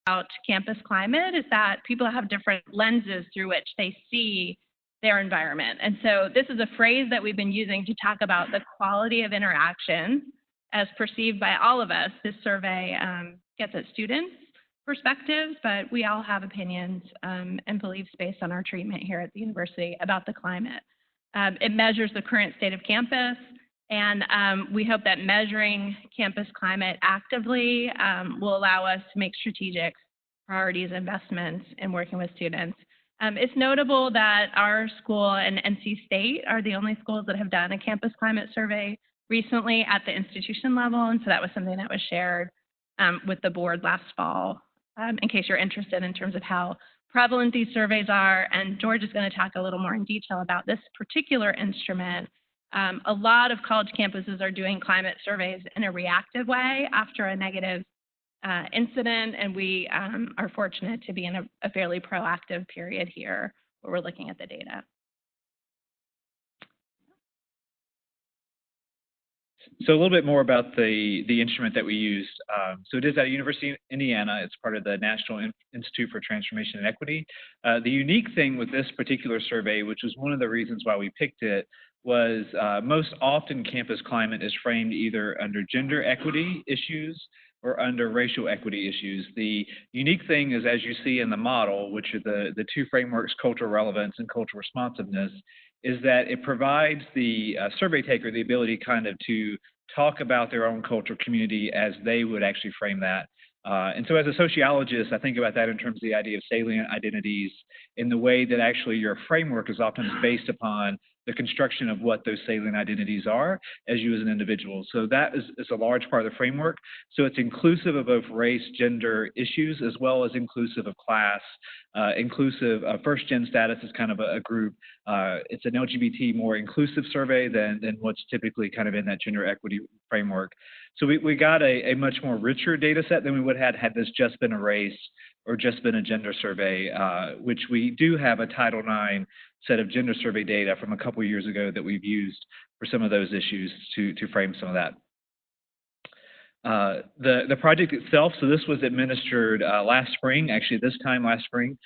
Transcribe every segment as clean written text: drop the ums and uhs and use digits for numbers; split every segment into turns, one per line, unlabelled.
about campus climate is that people have different lenses through which they see their environment. And so this is a phrase that we've been using to talk about the quality of interaction as perceived by all of us. This survey gets at students' perspectives, but we all have opinions and beliefs based on our treatment here at the university about the climate. It measures the current state of campus, and we hope that measuring campus climate actively will allow us to make strategic priorities, investments in working with students. It's notable that our school and NC State are the only schools that have done a campus climate survey recently at the institution level, and so that was something that was shared with the board last fall, in case you're interested in terms of how prevalent these surveys are. And George is going to talk a little more in detail about this particular instrument. A lot of college campuses are doing climate surveys in a reactive way after a negative incident, and we are fortunate to be in a fairly proactive period here where we're looking at the data.
So a little bit more about the instrument that we used. So it is at University of Indiana. It's part of the National Institute for Transformation and Equity. The unique thing with this particular survey, which was one of the reasons why we picked it, was most often campus climate is framed either under gender equity issues or under racial equity issues. The unique thing is, as you see in the model, which are the two frameworks, cultural relevance and cultural responsiveness, is that it provides the survey taker the ability kind of to talk about their own cultural community as they would actually frame that. And so as a sociologist, I think about that in terms of the idea of salient identities in the way that actually your framework is often based upon the construction of what those salient identities are as you as an individual. So that is a large part of the framework. So it's inclusive of both race, gender issues, as well as inclusive of class, inclusive of first-gen status is kind of a group. It's an LGBT more inclusive survey than what's typically kind of in that gender equity framework. So we got a much more richer data set than we would have had this just been a race or just been a gender survey, which we do have a Title IX set of gender survey data from a couple of years ago that we've used for some of those issues to frame some of that. The project itself, so this was administered last spring, actually this time last spring.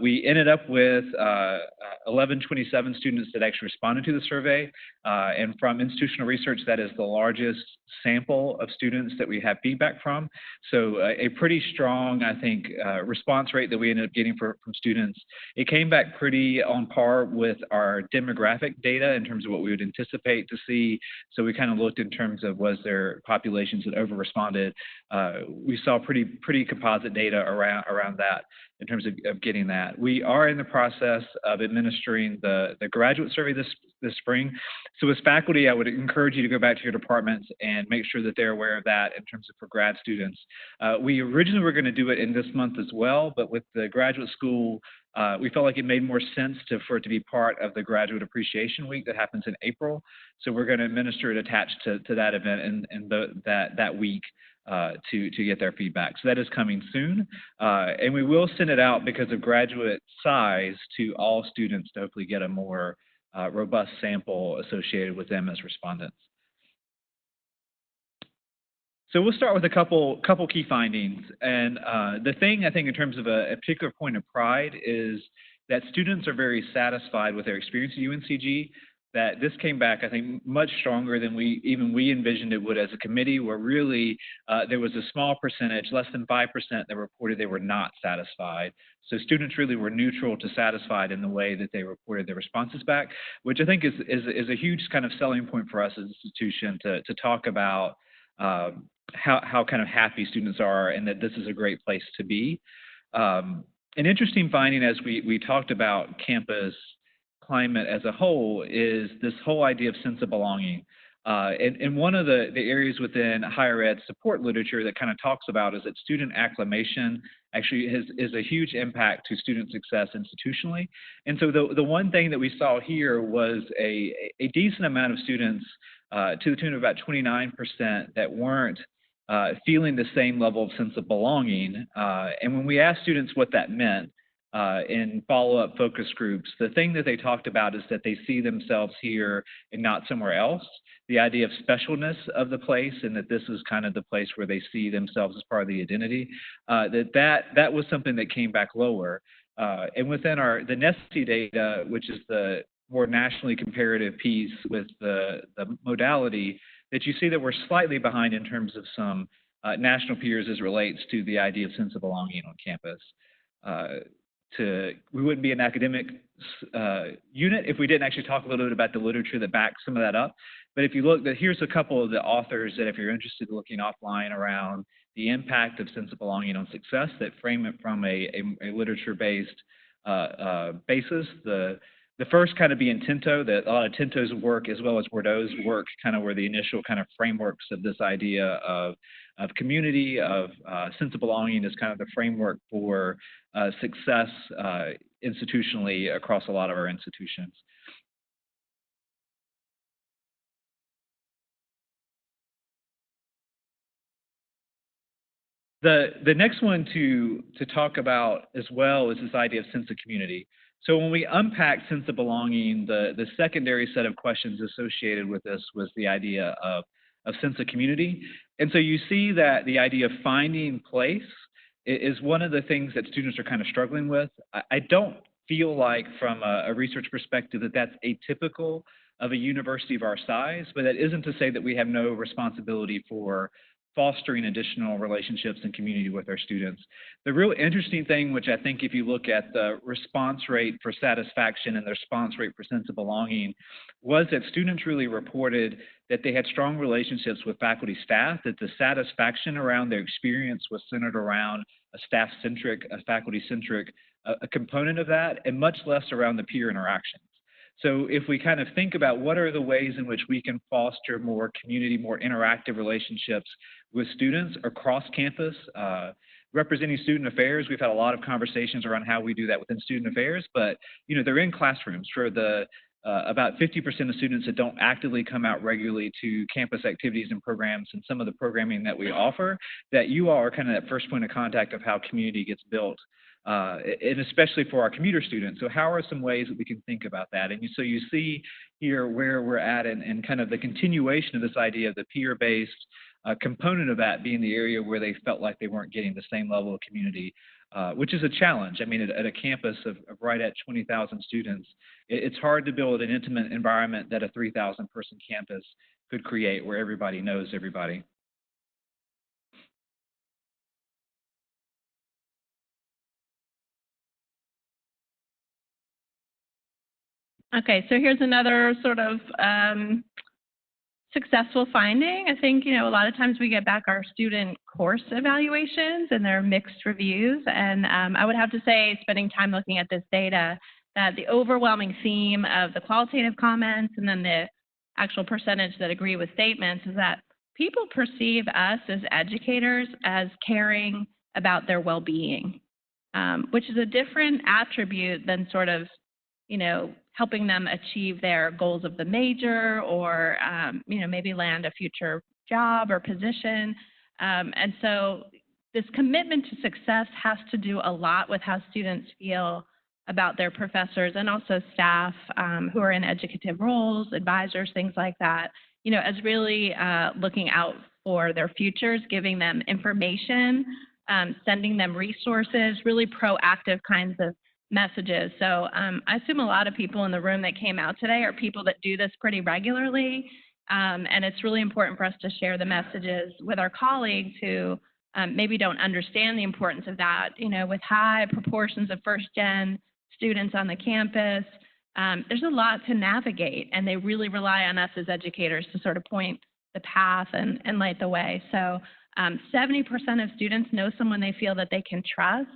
We ended up with 1127 students that actually responded to the survey. And from institutional research, that is the largest sample of students that we have feedback from. So a pretty strong, I think, response rate that we ended up getting from students. It came back pretty on par with our demographic data in terms of what we would anticipate to see. So we kind of looked in terms of was there populations that over-responded. We saw pretty composite data around that in terms of getting that. We are in the process of administering the graduate survey this spring. So as faculty, I would encourage you to go back to your departments and make sure that they're aware of that in terms of for grad students. We originally were going to do it in this month as well, but with the graduate school, we felt like it made more sense for it to be part of the Graduate Appreciation Week that happens in April. So we're going to administer it attached to that event and that week to get their feedback. So that is coming soon. And we will send it out because of graduate size to all students to hopefully get a more robust sample associated with them as respondents. So we'll start with a couple key findings. And the thing I think in terms of a particular point of pride is that students are very satisfied with their experience at UNCG, that this came back, I think, much stronger than we envisioned it would as a committee, where really there was a small percentage, less than 5%, that reported they were not satisfied. So students really were neutral to satisfied in the way that they reported their responses back, which I think is a huge kind of selling point for us as an institution to talk about how kind of happy students are and that this is a great place to be. An interesting finding as we talked about campus climate as a whole is this whole idea of sense of belonging. And one of the areas within higher ed support literature that kind of talks about is that student acclimation actually is a huge impact to student success institutionally. And so the one thing that we saw here was a decent amount of students, to the tune of about 29%, that weren't feeling the same level of sense of belonging. And when we asked students what that meant, in follow-up focus groups, the thing that they talked about is that they see themselves here and not somewhere else. the idea of specialness of the place, and that this is kind of the place where they see themselves as part of the identity, that was something that came back lower. And within the NESTE data, which is the more nationally comparative piece with the modality, that you see that we're slightly behind in terms of some national peers as it relates to the idea of sense of belonging on campus. We wouldn't be an academic unit if we didn't actually talk a little bit about the literature that backs some of that up. But if you look, here's a couple of the authors that, if you're interested in looking offline around the impact of sense of belonging on success, that frame it from a literature-based basis. The first kind of being Tinto, that a lot of Tinto's work as well as Bordeaux's work kind of were the initial kind of frameworks of this idea of community, of sense of belonging as kind of the framework for success institutionally across a lot of our institutions. The next one to talk about as well is this idea of sense of community. So when we unpack sense of belonging, the secondary set of questions associated with this was the idea of sense of community. And so you see that the idea of finding place is one of the things that students are kind of struggling with. I don't feel like from a research perspective that that's atypical of a university of our size, but that isn't to say that we have no responsibility for fostering additional relationships and community with our students. The real interesting thing, which I think if you look at the response rate for satisfaction and the response rate for sense of belonging, was that students really reported that they had strong relationships with faculty staff, that the satisfaction around their experience was centered around a staff-centric, a faculty-centric a component of that, and much less around the peer interactions. So if we kind of think about what are the ways in which we can foster more community, more interactive relationships with students across campus, representing student affairs, we've had a lot of conversations around how we do that within student affairs, but they're in classrooms for the about 50% of students that don't actively come out regularly to campus activities and programs and some of the programming that we offer, that you all are kind of that first point of contact of how community gets built. And especially for our commuter students. So how are some ways that we can think about that? And so you see here where we're at and kind of the continuation of this idea of the peer-based component of that being the area where they felt like they weren't getting the same level of community, which is a challenge. I mean, at a campus of right at 20,000 students, it's hard to build an intimate environment that a 3,000 person campus could create where everybody knows everybody.
Okay, so here's another sort of successful finding. I think, a lot of times we get back our student course evaluations and they're mixed reviews. And I would have to say, spending time looking at this data, that the overwhelming theme of the qualitative comments and then the actual percentage that agree with statements is that people perceive us as educators as caring about their well-being, which is a different attribute than sort of, helping them achieve their goals of the major or, maybe land a future job or position. And so this commitment to success has to do a lot with how students feel about their professors and also staff who are in educative roles, advisors, things like that, as really looking out for their futures, giving them information, sending them resources, really proactive kinds of messages. So I assume a lot of people in the room that came out today are people that do this pretty regularly. And it's really important for us to share the messages with our colleagues who maybe don't understand the importance of that. With high proportions of first-gen students on the campus, there's a lot to navigate, and they really rely on us as educators to sort of point the path and light the way. So 70% of students know someone they feel that they can trust.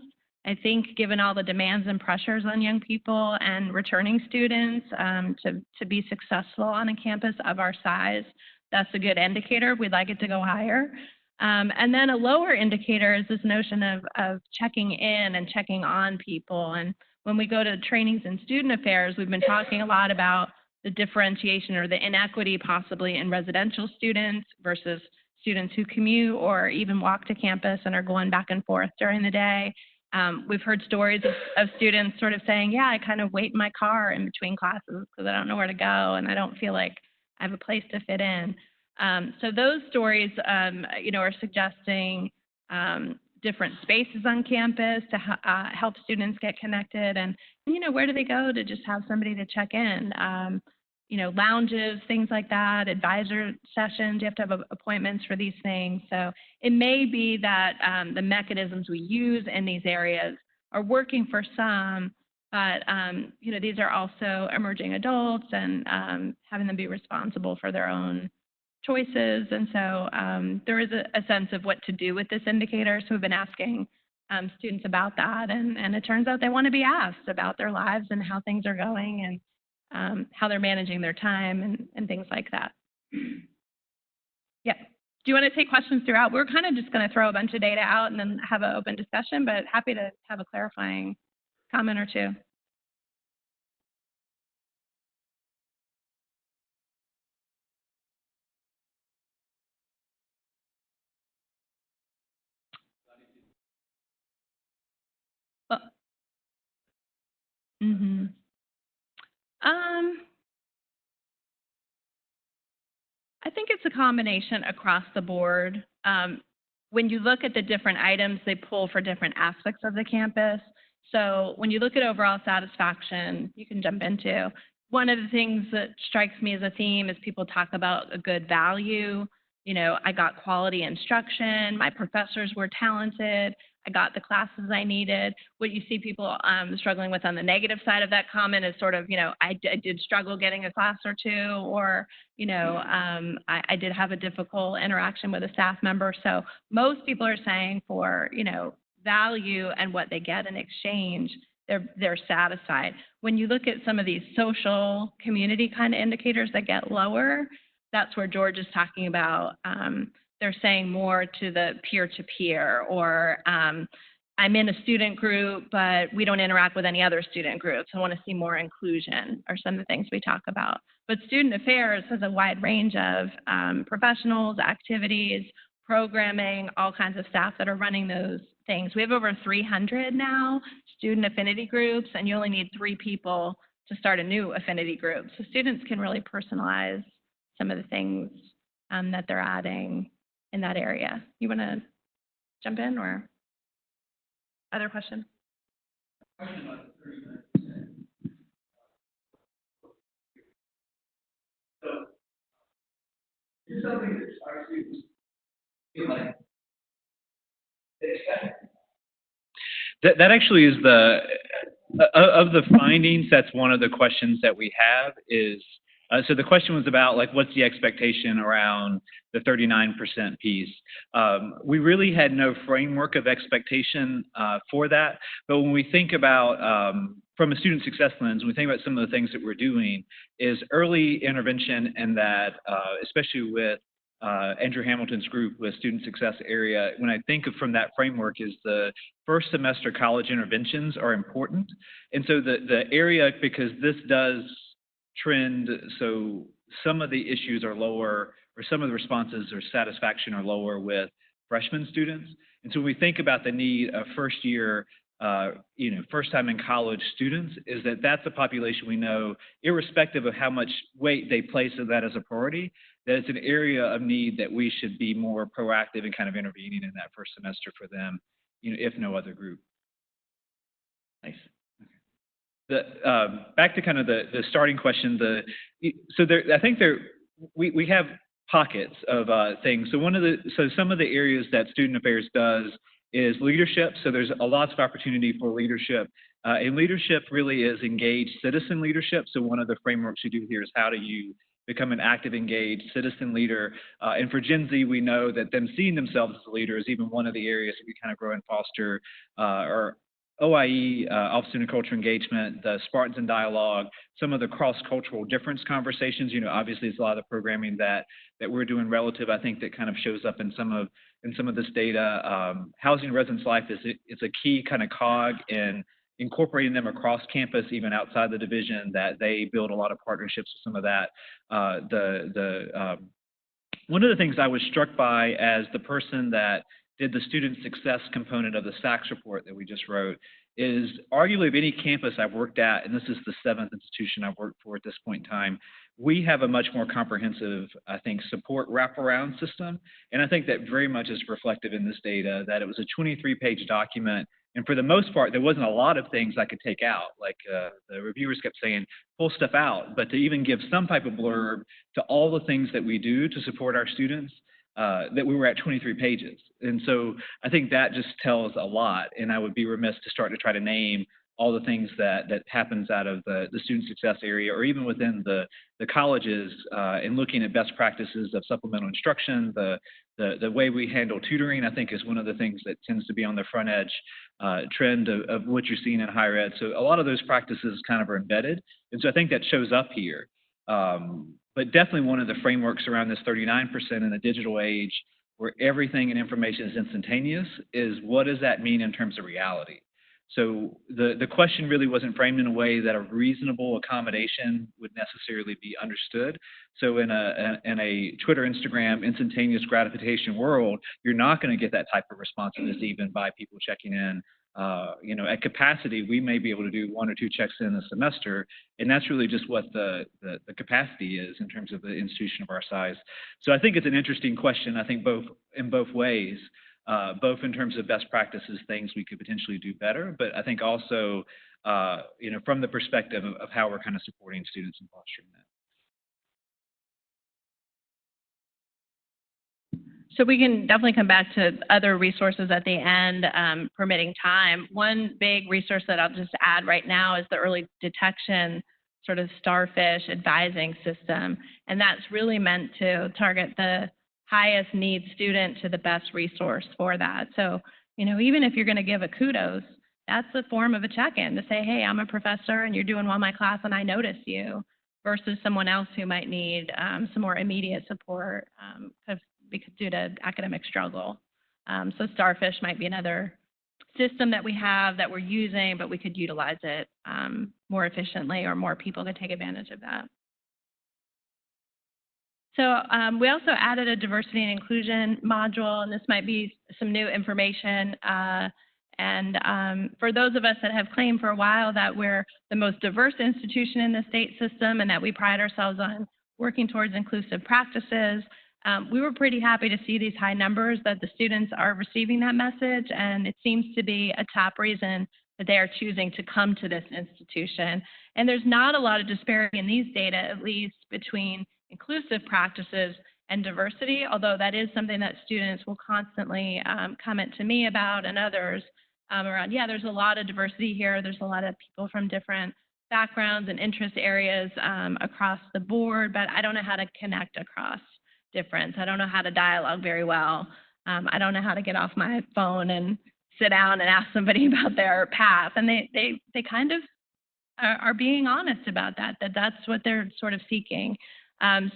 I think given all the demands and pressures on young people and returning students to be successful on a campus of our size, that's a good indicator. We'd like it to go higher. And then a lower indicator is this notion of checking in and checking on people. And when we go to trainings in student affairs, we've been talking a lot about the differentiation or the inequity possibly in residential students versus students who commute or even walk to campus and are going back and forth during the day. We've heard stories of students sort of saying, yeah, I kind of wait in my car in between classes because I don't know where to go and I don't feel like I have a place to fit in. So those stories, are suggesting different spaces on campus to help students get connected, and where do they go to just have somebody to check in? Lounges, things like that, advisor sessions. You have to have appointments for these things. So it may be that the mechanisms we use in these areas are working for some, but these are also emerging adults, and having them be responsible for their own choices. And so there is a sense of what to do with this indicator. So we've been asking students about that, and it turns out they want to be asked about their lives and how things are going, and how they're managing their time, and things like that. Yeah. Do you want to take questions throughout? We're kind of just going to throw a bunch of data out and then have an open discussion, but happy to have a clarifying comment or two. Well, I think it's a combination across the board. When you look at the different items, they pull for different aspects of the campus. So when you look at overall satisfaction, you can jump into. One of the things that strikes me as a theme is people talk about a good value. I got quality instruction, my professors were talented, I got the classes I needed. What you see people struggling with on the negative side of that comment is sort of, I did struggle getting a class or two, or, I did have a difficult interaction with a staff member. So most people are saying for, value and what they get in exchange, they're satisfied. When you look at some of these social community kind of indicators that get lower, that's where George is talking about. They're saying more to the peer-to-peer, or I'm in a student group, but we don't interact with any other student groups. I want to see more inclusion, or some of the things we talk about. But student affairs has a wide range of professionals, activities, programming, all kinds of staff that are running those things. We have over 300 now student affinity groups, and you only need 3 people to start a new affinity group. So students can really personalize some of the things that they're adding in that area. You want to jump in, or other question?
So, is something that our students feel like they expect? That actually is of the findings. That's one of the questions that we have is. So the question was about, like, what's the expectation around the 39% piece? We really had no framework of expectation for that. But when we think about, from a student success lens, when we think about some of the things that we're doing, is early intervention, and that, especially with Andrew Hamilton's group with student success area, when I think of from that framework, is the first semester college interventions are important. And so the area, because this does trend, so some of the issues are lower, or some of the responses or satisfaction are lower with freshman students. And so when we think about the need of first year, first time in college students, is that that's a population we know, irrespective of how much weight they place of that as a priority, that it's an area of need that we should be more proactive in kind of intervening in that first semester for them, if no other group. Nice. Back to kind of the starting question. I think we have pockets of things. So some of the areas that Student Affairs does is leadership. So there's a lot of opportunity for leadership, and leadership really is engaged citizen leadership. So one of the frameworks we do here is how do you become an active, engaged citizen leader. And for Gen Z, we know that them seeing themselves as a leader is even one of the areas that we kind of grow and foster, or OIE, Office of Intercultural Engagement, the Spartans in Dialogue, some of the cross-cultural difference conversations. Obviously, it's a lot of the programming that we're doing relative, I think, that kind of shows up in some of this data. Housing residence life is a key kind of cog in incorporating them across campus, even outside the division, that they build a lot of partnerships with some of that. One of the things I was struck by as the person that did the student success component of the SACS report that we just wrote, is arguably of any campus I've worked at, and this is the 7th institution I've worked for at this point in time, we have a much more comprehensive, I think, support wraparound system. And I think that very much is reflective in this data, that it was a 23-page document. And for the most part, there wasn't a lot of things I could take out. Like the reviewers kept saying, pull stuff out. But to even give some type of blurb to all the things that we do to support our students, that we were at 23 pages. And so I think that just tells a lot. And I would be remiss to start to try to name all the things that happens out of the student success area, or even within the colleges, in looking at best practices of supplemental instruction. The way we handle tutoring, I think, is one of the things that tends to be on the front edge trend of what you're seeing in higher ed. So a lot of those practices kind of are embedded. And so I think that shows up here. But definitely one of the frameworks around this 39% in the digital age, where everything and information is instantaneous, is what does that mean in terms of reality? So the question really wasn't framed in a way that a reasonable accommodation would necessarily be understood. So in a Twitter, Instagram, instantaneous gratification world, you're not going to get that type of responsiveness even by people checking in. At capacity, we may be able to do 1 or 2 checks in a semester, and that's really just what the capacity is in terms of the institution of our size. So I think it's an interesting question, I think in both ways, both in terms of best practices, things we could potentially do better, but I think also, from the perspective of how we're kind of supporting students and fostering that.
So we can definitely come back to other resources at the end, permitting time. One big resource that I'll just add right now is the early detection sort of STARFISH advising system. And that's really meant to target the highest need student to the best resource for that. So, even if you're going to give a kudos, that's a form of a check-in to say, hey, I'm a professor and you're doing well in my class and I notice you, versus someone else who might need some more immediate support because due to academic struggle. So STARFISH might be another system that we have that we're using, but we could utilize it more efficiently, or more people could take advantage of that. So we also added a diversity and inclusion module, and this might be some new information. For those of us that have claimed for a while that we're the most diverse institution in the state system and that we pride ourselves on working towards inclusive practices, we were pretty happy to see these high numbers that the students are receiving that message, and it seems to be a top reason that they are choosing to come to this institution. And there's not a lot of disparity in these data, at least between inclusive practices and diversity, although that is something that students will constantly comment to me about, and others around, yeah, there's a lot of diversity here. There's a lot of people from different backgrounds and interest areas across the board, but I don't know how to connect across difference. I don't know how to dialogue very well. I don't know how to get off my phone and sit down and ask somebody about their path. And they kind of are being honest about that's what they're sort of seeking.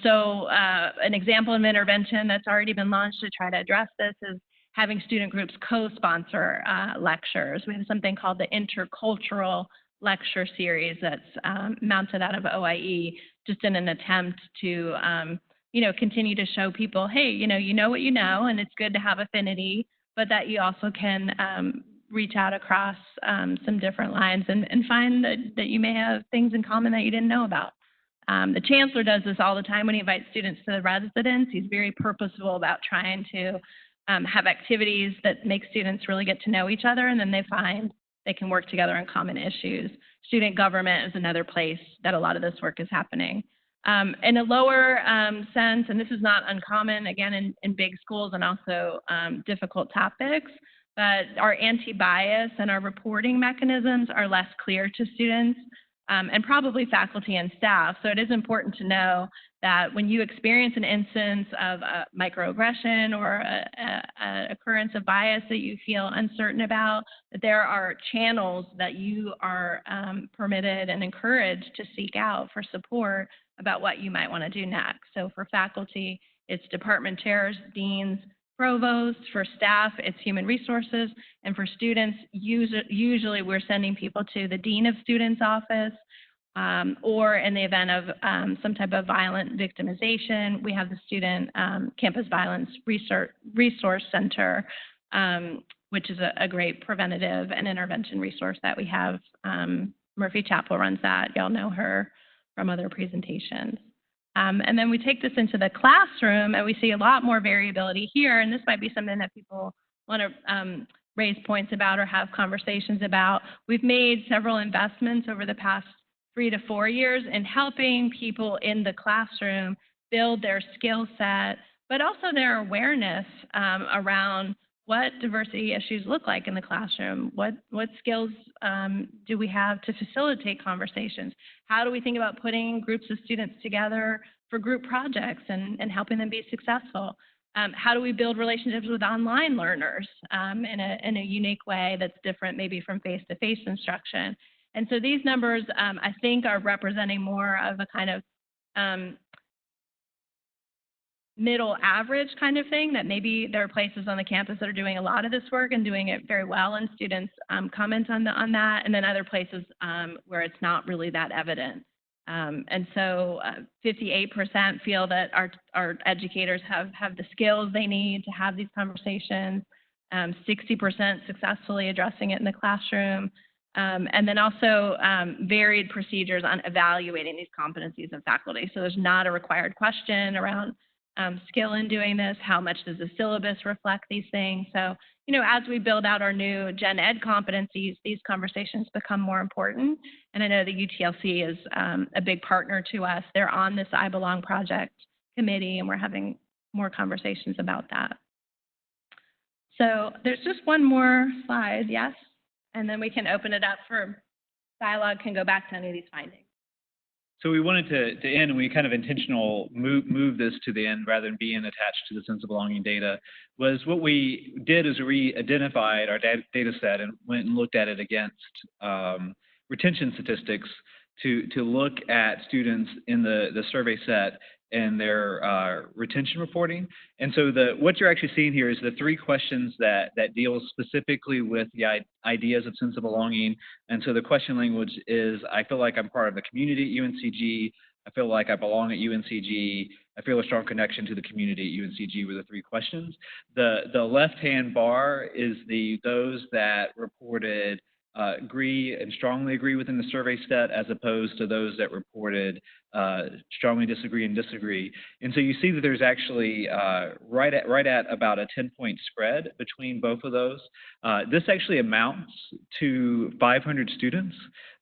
So an example of intervention that's already been launched to try to address this is having student groups co-sponsor lectures. We have something called the Intercultural Lecture Series that's mounted out of OIE, just in an attempt to continue to show people, hey, you know what you know, and it's good to have affinity, but that you also can reach out across some different lines and find that you may have things in common that you didn't know about. The chancellor does this all the time when he invites students to the residence. He's very purposeful about trying to have activities that make students really get to know each other, and then they find they can work together on common issues. Student government is another place that a lot of this work is happening. In a lower sense, and this is not uncommon, again, in big schools and also difficult topics, but our anti-bias and our reporting mechanisms are less clear to students and probably faculty and staff. So it is important to know that when you experience an instance of a microaggression or an occurrence of bias that you feel uncertain about, that there are channels that you are permitted and encouraged to seek out for support about what you might want to do next. So for faculty, it's department chairs, deans, provosts. For staff, it's human resources. And for students, usually we're sending people to the dean of students' office, or in the event of some type of violent victimization, we have the student campus violence resource center which is a great preventative and intervention resource that we have. Murphy Chapel runs that. Y'all know her from other presentations. And then we take this into the classroom, and we see a lot more variability here. And this might be something that people want to raise points about or have conversations about. We've made several investments over the past 3 to 4 years in helping people in the classroom build their skill set, but also their awareness around what diversity issues look like in the classroom. What skills do we have to facilitate conversations? How do we think about putting groups of students together for group projects and helping them be successful? How do we build relationships with online learners in a unique way that's different maybe from face-to-face instruction? And so these numbers, I think, are representing more of a kind of middle average kind of thing, that maybe there are places on the campus that are doing a lot of this work and doing it very well, and students comment on that, and then other places where it's not really that evident. And so 58% feel that our educators have the skills they need to have these conversations, 60% successfully addressing it in the classroom, and then also varied procedures on evaluating these competencies of faculty. So there's not a required question around skill in doing this. How much does the syllabus reflect these things? So, as we build out our new gen ed competencies, these conversations become more important. And I know the UTLC is a big partner to us. They're on this I Belong project committee, and we're having more conversations about that. So there's just one more slide, yes? And then we can open it up for dialogue, can go back to any of these findings.
So we wanted to end, and we kind of intentional move this to the end rather than being attached to the sense of belonging data, was what we did is we identified our data set and went and looked at it against retention statistics to look at students in the survey set and their retention reporting. And so what you're actually seeing here is the 3 questions that deal specifically with the ideas of sense of belonging. And so the question language is, I feel like I'm part of the community at UNCG. I feel like I belong at UNCG. I feel a strong connection to the community at UNCG were the 3 questions. The left-hand bar is those that reported agree and strongly agree within the survey set, as opposed to those that reported strongly disagree and disagree. And so you see that there's actually right at about a 10-point spread between both of those. This actually amounts to 500 students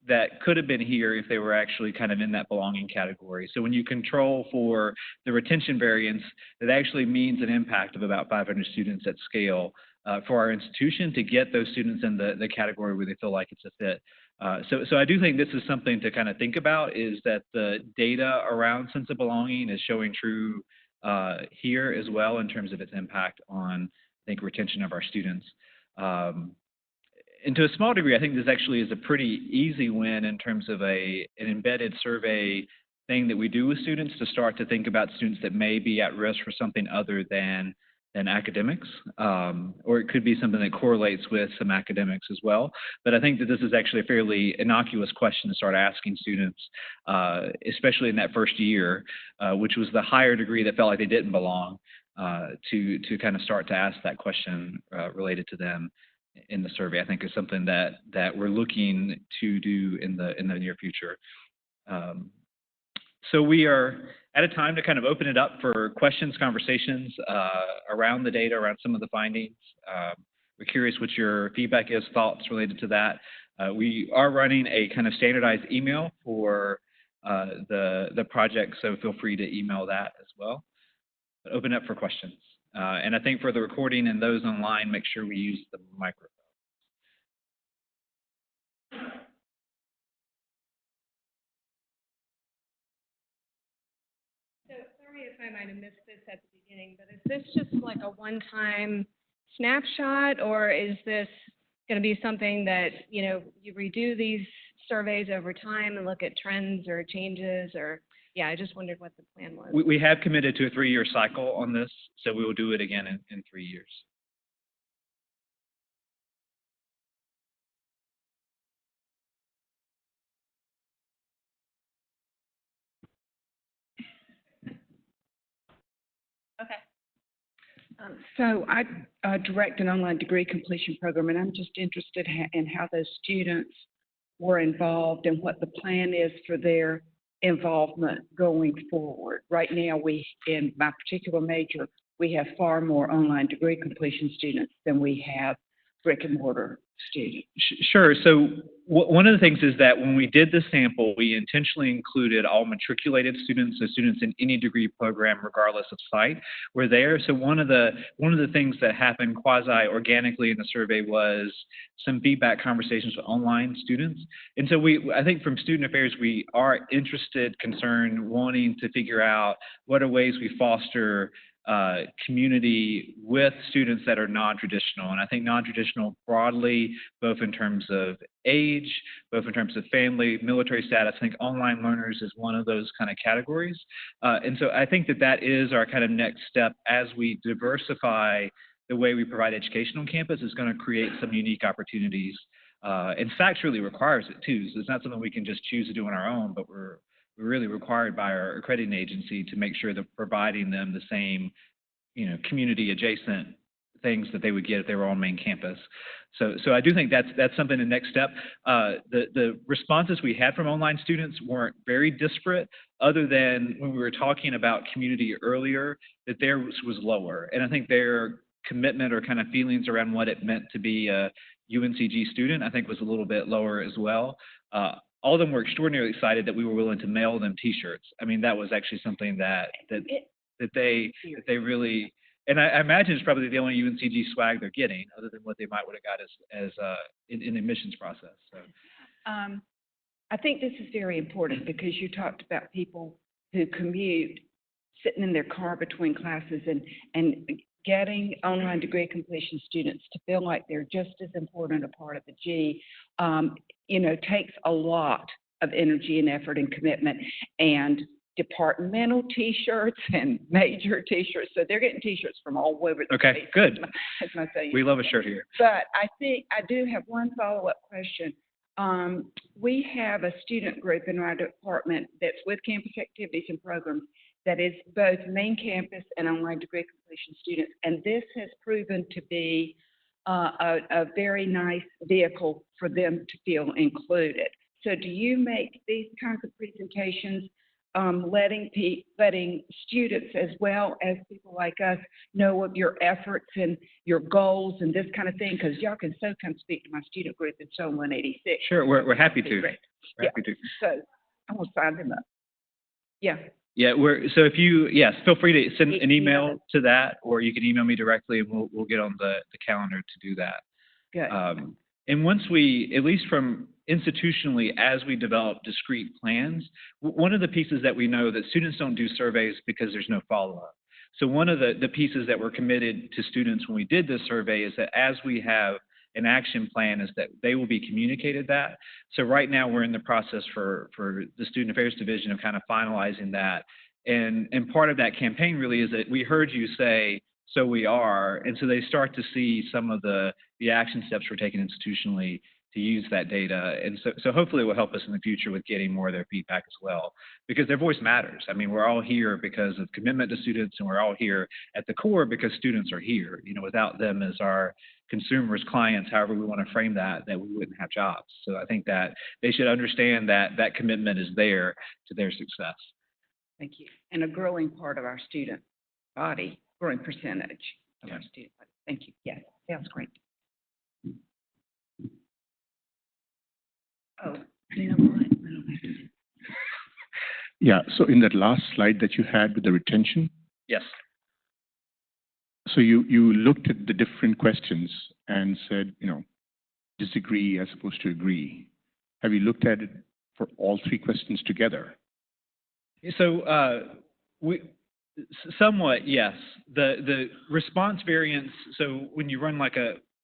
that could have been here if they were actually kind of in that belonging category. So when you control for the retention variance, that actually means an impact of about 500 students at scale for our institution to get those students in the category where they feel like it's a fit. So I do think this is something to kind of think about, is that the data around sense of belonging is showing true here as well in terms of its impact on, I think, retention of our students. And to a small degree, I think this actually is a pretty easy win in terms of an embedded survey thing that we do with students to start to think about students that may be at risk for something other than academics, or it could be something that correlates with some academics as well. But I think that this is actually a fairly innocuous question to start asking students, especially in that first year, which was the higher degree that felt like they didn't belong, to kind of start to ask that question related to them in the survey. I think is something that we're looking to do in the near future. So we are at a time to kind of open it up for questions, conversations around the data, around some of the findings. We're curious what your feedback is, thoughts related to that. We are running a kind of standardized email for the project, so feel free to email that as well. But open up for questions. And I think for the recording and those online, make sure we use the microphone.
So sorry if I might have missed this at the beginning, but is this just like a one-time snapshot, or is this going to be something that, you redo these surveys over time and look at trends or changes, or, yeah, I just wondered what the plan was.
We have committed to a 3-year cycle on this, so we will do it again in 3 years.
Okay.
So I direct an online degree completion program, and I'm just interested in how those students were involved and what the plan is for their involvement going forward. Right now, in my particular major, we have far more online degree completion students than we have brick and mortar students.
Sure. So one of the things is that when we did the sample, we intentionally included all matriculated students, so students in any degree program, regardless of site, were there. So one of the things that happened quasi-organically in the survey was some feedback conversations with online students. And so I think from Student Affairs, we are interested, concerned, wanting to figure out what are ways we foster community with students that are non-traditional. And I think non-traditional broadly, both in terms of age, both in terms of family, military status, I think online learners is one of those kind of categories. And so I think that is our kind of next step as we diversify the way we provide education on campus is going to create some unique opportunities. In fact, really requires it too. So it's not something we can just choose to do on our own, but we're really required by our accrediting agency to make sure that providing them the same, community adjacent things that they would get if they were on main campus. So I do think that's something the next step. The responses we had from online students weren't very disparate, other than when we were talking about community earlier, that theirs was lower. And I think their commitment or kind of feelings around what it meant to be a UNCG student, I think was a little bit lower as well. All of them were extraordinarily excited that we were willing to mail them T-shirts. I mean, that was actually something that they really, and I imagine it's probably the only UNCG swag they're getting, other than what they might would have got as in the admissions process. So.
I think this is very important because you talked about people who commute, sitting in their car between classes, and getting online degree completion students to feel like they're just as important a part of the G, takes a lot of energy and effort and commitment, and departmental T-shirts and major T-shirts. So they're getting T-shirts from all over the place.
Okay, good.
That's my thing.
We love a shirt here.
But I think I do have one follow-up question. We have a student group in our department that's with campus activities and programs that is both main campus and online degree completion students. And this has proven to be a very nice vehicle for them to feel included. So do you make these kinds of presentations, letting students as well as people like us know of your efforts and your goals and this kind of thing? Because y'all can so come speak to my student group in Zone 186.
Sure, we're happy to. We're happy to.
So I'm going to sign them up. Yeah.
Yeah, so if you, feel free to send an email to that, or you can email me directly, and we'll get on the calendar to do that.
Good.
And once we, at least from institutionally, as we develop discrete plans, one of the pieces that we know that students don't do surveys because there's no follow-up. So one of the pieces that we're committed to students when we did this survey is that as we have an action plan, is that they will be communicated that. So right now we're in the process for the Student Affairs Division of kind of finalizing that. And part of that campaign really is that we heard you say, so we are, and so they start to see some of the action steps we're taking institutionally to use that data. And so hopefully it will help us in the future with getting more of their feedback as well, because their voice matters. I mean, we're all here because of commitment to students, and we're all here at the core because students are here. Without them as our consumers, clients, however we want to frame that we wouldn't have jobs. So I think that they should understand that commitment is there to their success.
Thank you. And a growing part of our student body, growing percentage of our student body. Thank you. Yes, sounds great. Oh, you know what? I don't have to.
Yeah, so in that last slide that you had with the retention,
Yes.
so you looked at the different questions and said, disagree as opposed to agree. Have you looked at it for all three questions together?
So somewhat, yes. The response variance, so when you run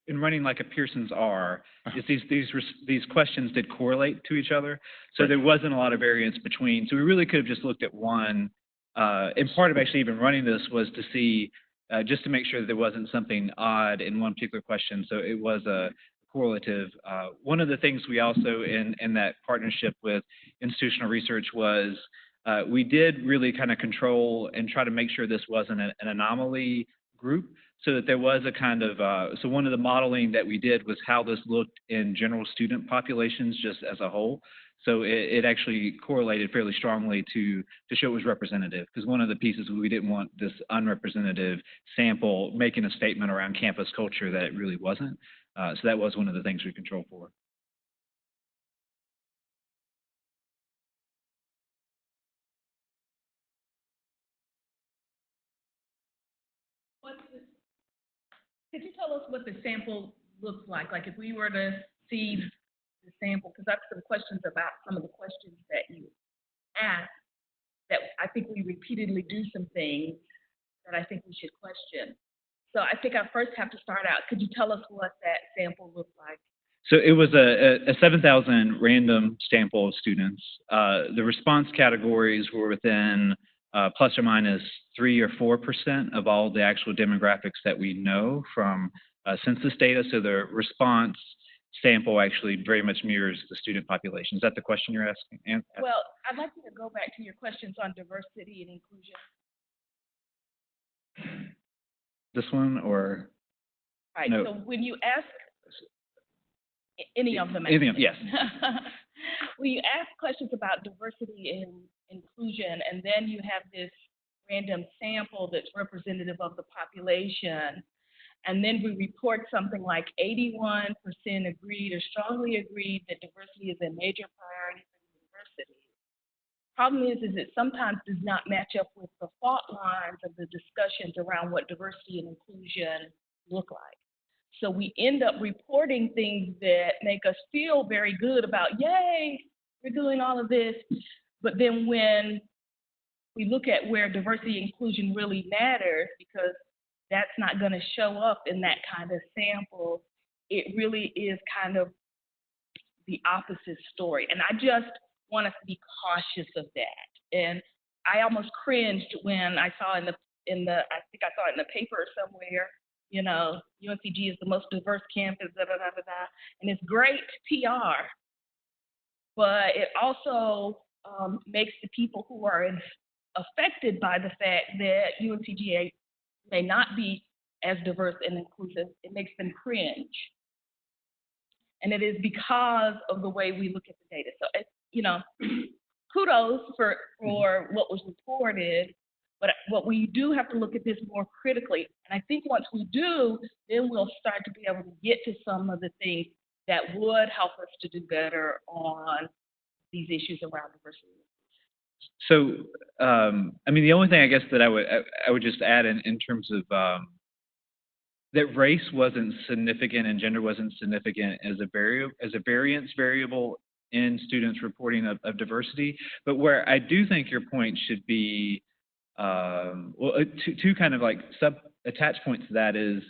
running like a Pearson's R, is these questions did correlate to each other. So there wasn't a lot of variance between. So we really could have just looked at one. And part of actually even running this was to see, just to make sure that there wasn't something odd in one particular question. So it was a correlative. One of the things we also, in that partnership with institutional research, was we did really kind of control and try to make sure this wasn't an anomaly group. so that there was a kind of, so one of the modeling that we did was how this looked in general student populations just as a whole. So it actually correlated fairly strongly to show it was representative, because one of the pieces we didn't want this unrepresentative sample making a statement around campus culture that it really wasn't. So that was one of the things we controlled for.
Could you tell us what the sample looks like? Like if we were to see the sample, because that's some questions about some of the questions that you asked, that I think we repeatedly do some things that I think we should question. So I think I first have to start out. Could you tell us what that sample looked like?
So it was a 7,000 random sample of students. The response categories were within plus or minus 3 or 4% of all the actual demographics that we know from census data. So the response sample actually very much mirrors the student population. Is that the question you're asking?
Well, I'd like you to go back to your questions on diversity and inclusion.
This one or?
Right.
No.
So when you ask any of them,
anything, yes.
when you ask questions about diversity and inclusion, and then you have this random sample that's representative of the population, and then we report something like 81% agreed or strongly agreed that diversity is a major priority for the university. Problem is it sometimes does not match up with the fault lines of the discussions around what diversity and inclusion look like. So we end up reporting things that make us feel very good about, yay, we're doing all of this. But then when we look at where diversity and inclusion really matters, because that's not going to show up in that kind of sample, it really is kind of the opposite story. And I just want us to be cautious of that. And I almost cringed when I saw I think I saw it in the paper somewhere, you know, UNCG is the most diverse campus, da, da, da, da, da. And it's great PR, but it also makes the people who are affected by the fact that UNCG may not be as diverse and inclusive, it makes them cringe. And it is because of the way we look at the data. So, you know, kudos for what was reported, but what we do have to look at this more critically. And I think once we do, then we'll start to be able to get to some of the things that would help us to do better on these issues around diversity.
So, I mean, the only thing I guess that I would just add in terms of that race wasn't significant and gender wasn't significant as a variance variable in students reporting of diversity, but where I do think your point should be, two kind of like attached points to that is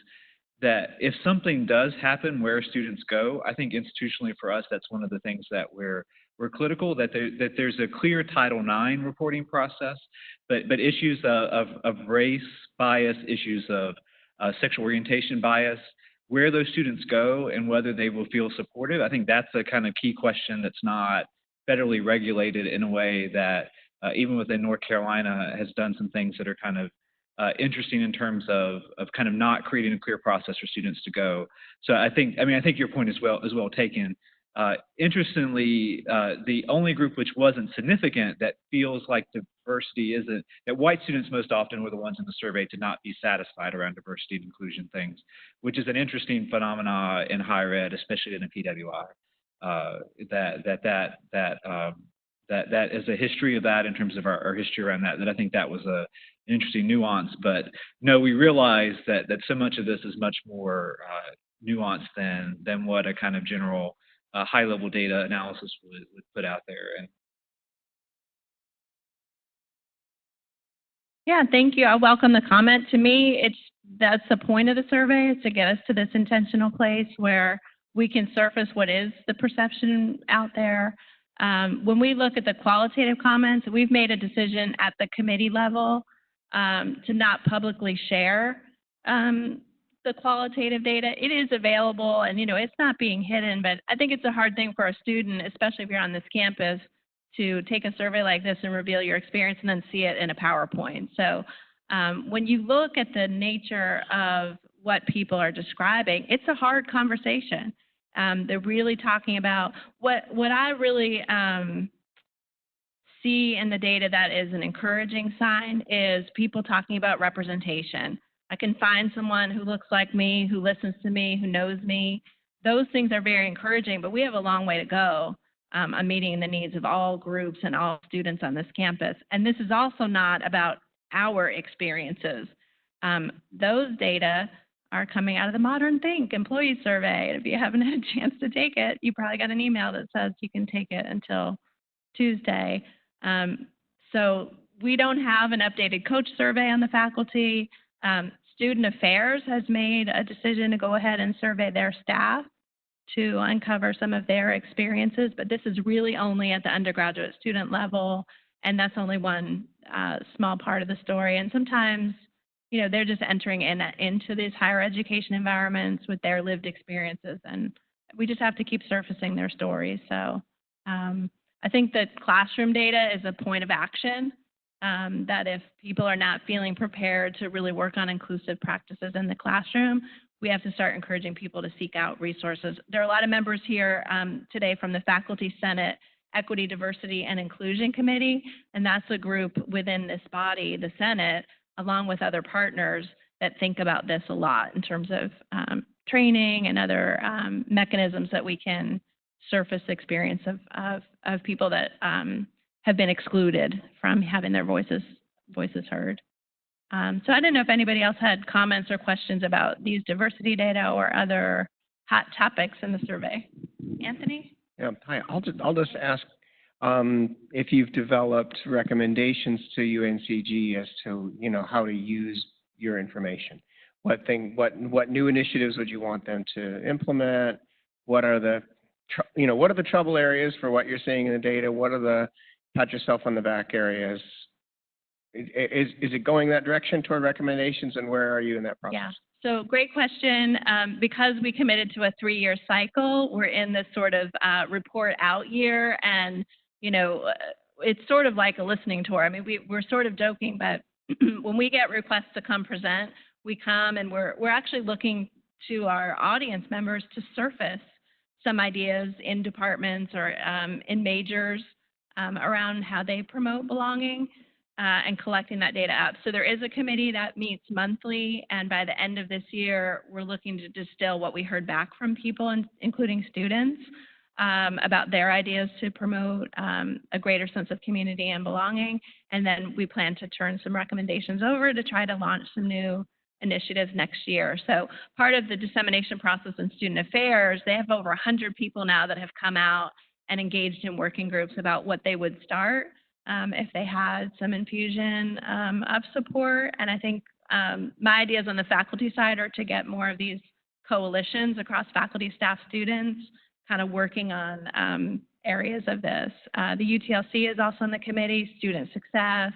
that if something does happen where students go, I think institutionally for us, that's one of the things that we're critical, that there's a clear Title IX reporting process, but issues of race bias, issues of sexual orientation bias, where those students go and whether they will feel supported, I think that's a kind of key question that's not federally regulated in a way that even within North Carolina has done some things that are kind of interesting in terms of kind of not creating a clear process for students to go. So I think your point is well taken. Interestingly, the only group which wasn't significant that feels like diversity isn't, that white students most often were the ones in the survey to not be satisfied around diversity and inclusion things, which is an interesting phenomena in higher ed, especially in the PWI. That is a history of that in terms of our history around that I think that was an interesting nuance. But no, we realize that so much of this is much more nuanced than what a kind of general high-level data analysis would put out there. And
yeah, thank you. I welcome the comment. To me, that's the point of the survey, is to get us to this intentional place where we can surface what is the perception out there. When we look at the qualitative comments, we've made a decision at the committee level to not publicly share the qualitative data. It is available, and it's not being hidden, but I think it's a hard thing for a student, especially if you're on this campus, to take a survey like this and reveal your experience and then see it in a PowerPoint. So When you look at the nature of what people are describing, it's a hard conversation. They're really talking about what I really see in the data that is an encouraging sign is people talking about representation. I can find someone who looks like me, who listens to me, who knows me. Those things are very encouraging, but we have a long way to go on meeting the needs of all groups and all students on this campus. And this is also not about our experiences. Those data are coming out of the Modern Think employee survey. And if you haven't had a chance to take it, you probably got an email that says you can take it until Tuesday. So we don't have an updated coach survey on the faculty. Student Affairs has made a decision to go ahead and survey their staff to uncover some of their experiences, but this is really only at the undergraduate student level, and that's only one small part of the story. And sometimes, you know, they're just entering into these higher education environments with their lived experiences, and we just have to keep surfacing their stories. So I think that classroom data is a point of action, that if people are not feeling prepared to really work on inclusive practices in the classroom, we have to start encouraging people to seek out resources. There are a lot of members here today from the Faculty Senate Equity, Diversity, and Inclusion Committee, and that's a group within this body, the Senate, along with other partners that think about this a lot in terms of training and other mechanisms that we can surface experience of people that have been excluded from having their voices heard. So I don't know if anybody else had comments or questions about these diversity data or other hot topics in the survey. Anthony?
Yeah, hi. I'll just ask if you've developed recommendations to UNCG as to, you know, how to use your information. What new initiatives would you want them to implement? What are the what are the trouble areas for what you're seeing in the data? What are the pat yourself on the back areas? Is it going that direction toward recommendations, and where are you in that process?
Yeah, so great question. Because we committed to a 3-year cycle, we're in this sort of report out year, and, you know, it's sort of like a listening tour. I mean, we're sort of joking, but when we get requests to come present, we come, and we're actually looking to our audience members to surface some ideas in departments or in majors around how they promote belonging and collecting that data up. So there is a committee that meets monthly, and by the end of this year, we're looking to distill what we heard back from people, including students, about their ideas to promote a greater sense of community and belonging. And then we plan to turn some recommendations over to try to launch some new initiatives next year. So part of the dissemination process in Student Affairs, they have over 100 people now that have come out and engaged in working groups about what they would start if they had some infusion of support. And I think my ideas on the faculty side are to get more of these coalitions across faculty, staff, students, kind of working on areas of this. The UTLC is also on the committee, student success.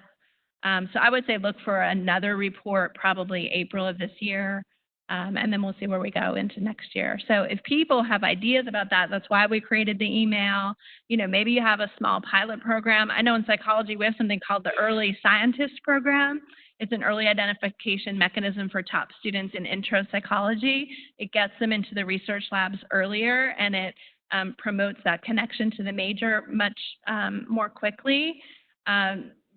So I would say look for another report probably April of this year, and then we'll see where we go into next year. So if people have ideas about that, that's why we created the email. You know, maybe you have a small pilot program. I know in psychology we have something called the Early Scientist Program. It's an early identification mechanism for top students in intro psychology. It gets them into the research labs earlier, and it promotes that connection to the major much more quickly.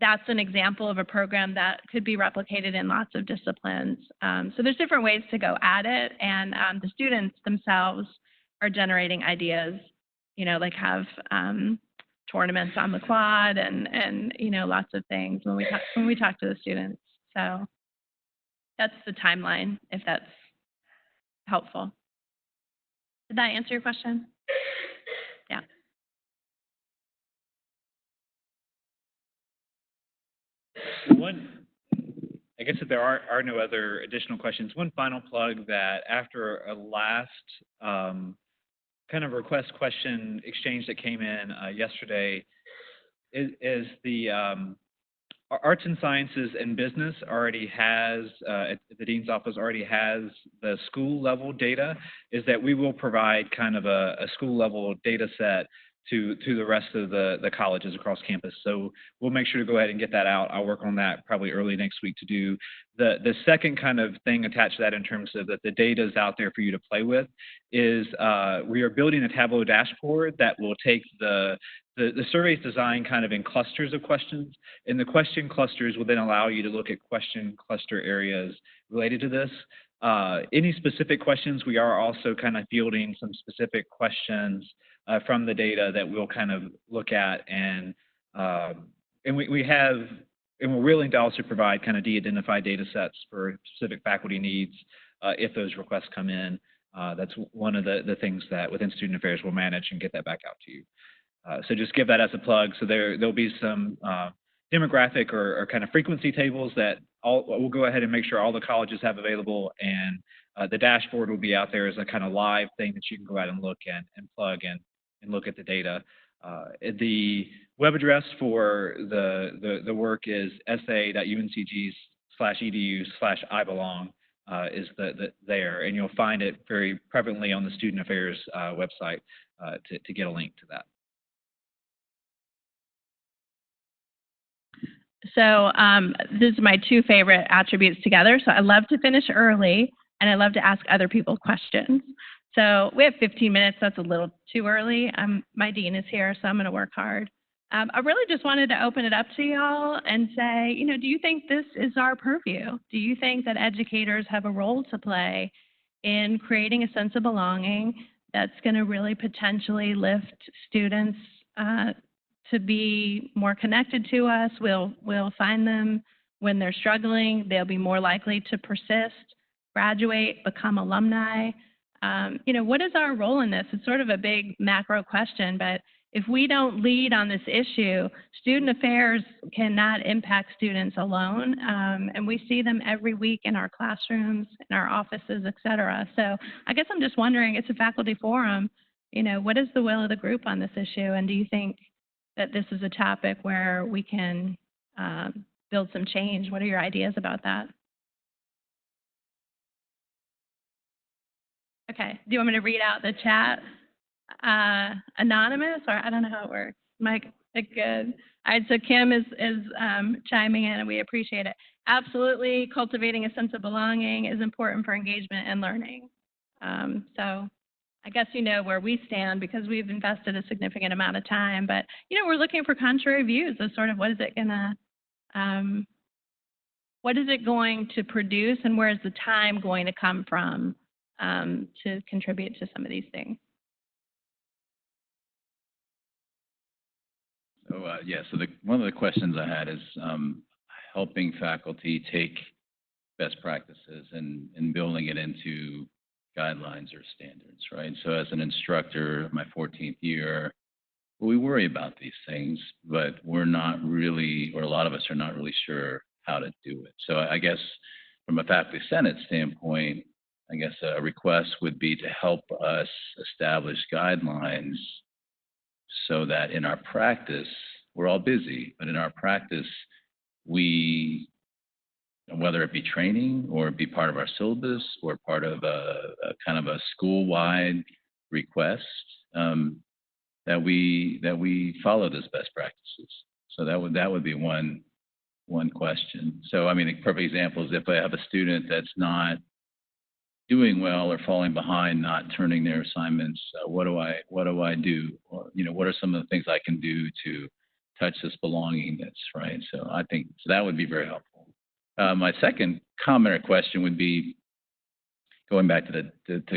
That's an example of a program that could be replicated in lots of disciplines. So there's different ways to go at it, and the students themselves are generating ideas, you know, like have tournaments on the quad and you know, lots of things when we talk to the students. So that's the timeline, if that's helpful. Did that answer your question? Yeah.
I guess if there are no other additional questions, one final plug that after a last kind of request question exchange that came in yesterday is the Arts and Sciences and Business already has, the Dean's Office already has the school level data, is that we will provide kind of a school level data set to the rest of the colleges across campus. So we'll make sure to go ahead and get that out. I'll work on that probably early next week to do. The second kind of thing attached to that in terms of that the data is out there for you to play with is we are building a Tableau dashboard that will take the survey's designed kind of in clusters of questions, and the question clusters will then allow you to look at question cluster areas related to this. Any specific questions, we are also kind of fielding some specific questions from the data that we'll kind of look at, and we're willing to also provide kind of de-identified data sets for specific faculty needs if those requests come in. That's one of the things that within Student Affairs we'll manage and get that back out to you. So just give that as a plug. So there'll be some demographic or kind of frequency tables that we'll go ahead and make sure all the colleges have available, and the dashboard will be out there as a kind of live thing that you can go out and look and plug and look at the data. The web address for the work is sa.uncg/edu/ibelong is there, and you'll find it very prevalently on the Student Affairs website to get a link to that.
So these are my two favorite attributes together. So I love to finish early, and I love to ask other people questions. So we have 15 minutes. That's a little too early. My dean is here, so I'm going to work hard. I really just wanted to open it up to y'all and say, you know, do you think this is our purview? Do you think that educators have a role to play in creating a sense of belonging that's going to really potentially lift students to be more connected to us? We'll find them when they're struggling. They'll be more likely to persist, graduate, become alumni. You know, what is our role in this? It's sort of a big macro question, but if we don't lead on this issue, Student Affairs cannot impact students alone, and we see them every week in our classrooms, in our offices, et cetera. So I guess I'm just wondering, it's a faculty forum, you know, what is the will of the group on this issue, and do you think that this is a topic where we can build some change? What are your ideas about that? Okay, do you want me to read out the chat? Anonymous, or I don't know how it works. Mike, good. All right, so Kim is chiming in, and we appreciate it. Absolutely, cultivating a sense of belonging is important for engagement and learning. So I guess you know where we stand because we've invested a significant amount of time, but you know, we're looking for contrary views of sort of what is it going to produce, and where is the time going to come from to contribute to some of these things.
So so one of the questions I had is helping faculty take best practices and building it into guidelines or standards, right? So as an instructor, my 14th year, we worry about these things, but we're not really, or a lot of us are not really sure how to do it. So I guess from a faculty senate standpoint, I guess a request would be to help us establish guidelines so that in our practice, we're all busy, but in our practice, we, whether it be training or be part of our syllabus or part of a kind of a school-wide request, that we follow those best practices. So that would be one question. So I mean, a perfect example is if I have a student that's not doing well or falling behind, not turning their assignments, what do I do? Or, you know, what are some of the things I can do to touch this belongingness, right? So I think that would be very helpful. My second comment or question would be going back to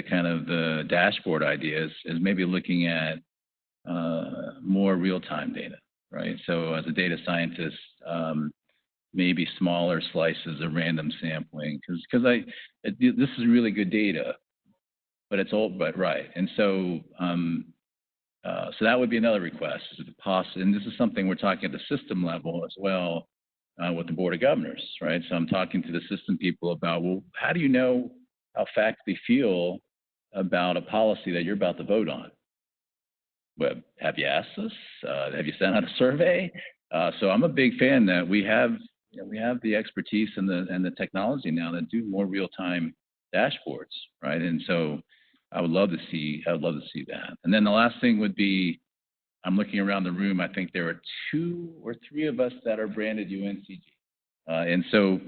kind of the dashboard ideas is maybe looking at more real-time data, right? So as a data scientist, maybe smaller slices of random sampling, because this is really good data, but it's old, but right. And so so that would be another request. And this is something we're talking at the system level as well with the Board of Governors, right? So I'm talking to the system people about, well, how do you know how faculty feel about a policy that you're about to vote on? Well, have you asked us? Have you sent out a survey? So I'm a big fan that we have the expertise and the technology now that do more real-time dashboards, right? And so I would love to see that. And then the last thing would be I'm looking around the room, I think there are 2 or 3 of us that are branded UNCG. And so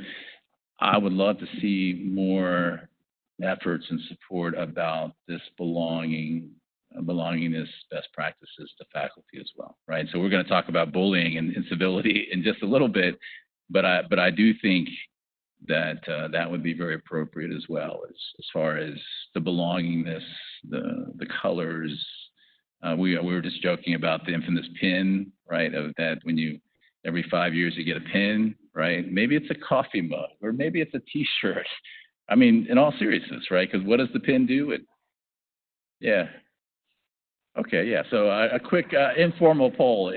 I would love to see more efforts and support about this belongingness best practices to faculty as well, right? So we're going to talk about bullying and incivility in just a little bit, but I do think that that would be very appropriate as well, as far as the belongingness, the colors. We were just joking about the infamous pin, right? Of that when you every 5 years you get a pin, right? Maybe it's a coffee mug, or maybe it's a T-shirt. I mean, in all seriousness, right? Because what does the pin do? Yeah. Okay, yeah. So a quick informal poll.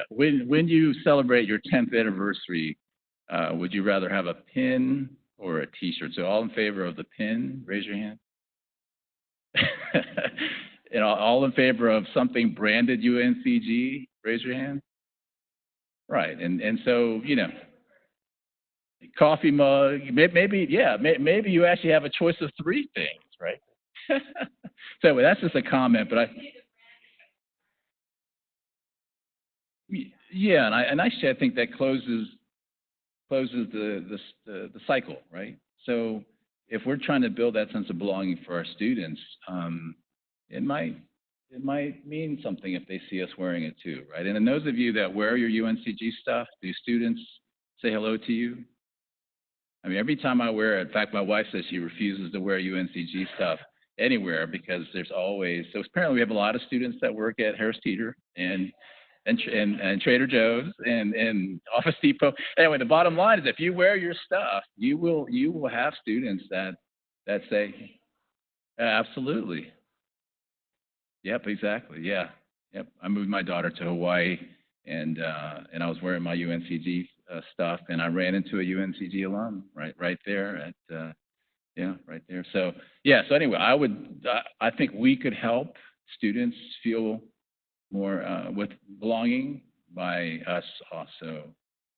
When you celebrate your 10th anniversary, would you rather have a pin or a T-shirt? So all in favor of the pin, raise your hand. And all in favor of something branded UNCG, raise your hand. Right, and so, you know, coffee mug, maybe you actually have a choice of 3 things, right? So anyway, that's just a comment, but yeah, and actually I think that closes the cycle, right? So if we're trying to build that sense of belonging for our students, it might mean something if they see us wearing it too, right? And then those of you that wear your UNCG stuff, do students say hello to you? I mean, every time I wear it, in fact, my wife says she refuses to wear UNCG stuff anywhere because there's always, so apparently we have a lot of students that work at Harris Teeter and Trader Joe's and Office Depot. Anyway, the bottom line is if you wear your stuff, you will have students that say, absolutely. Yep, exactly. Yeah. Yep. I moved my daughter to Hawaii, and I was wearing my UNCG stuff, and I ran into a UNCG alum right there at right there. So yeah. So anyway, I think we could help students feel more with belonging by us also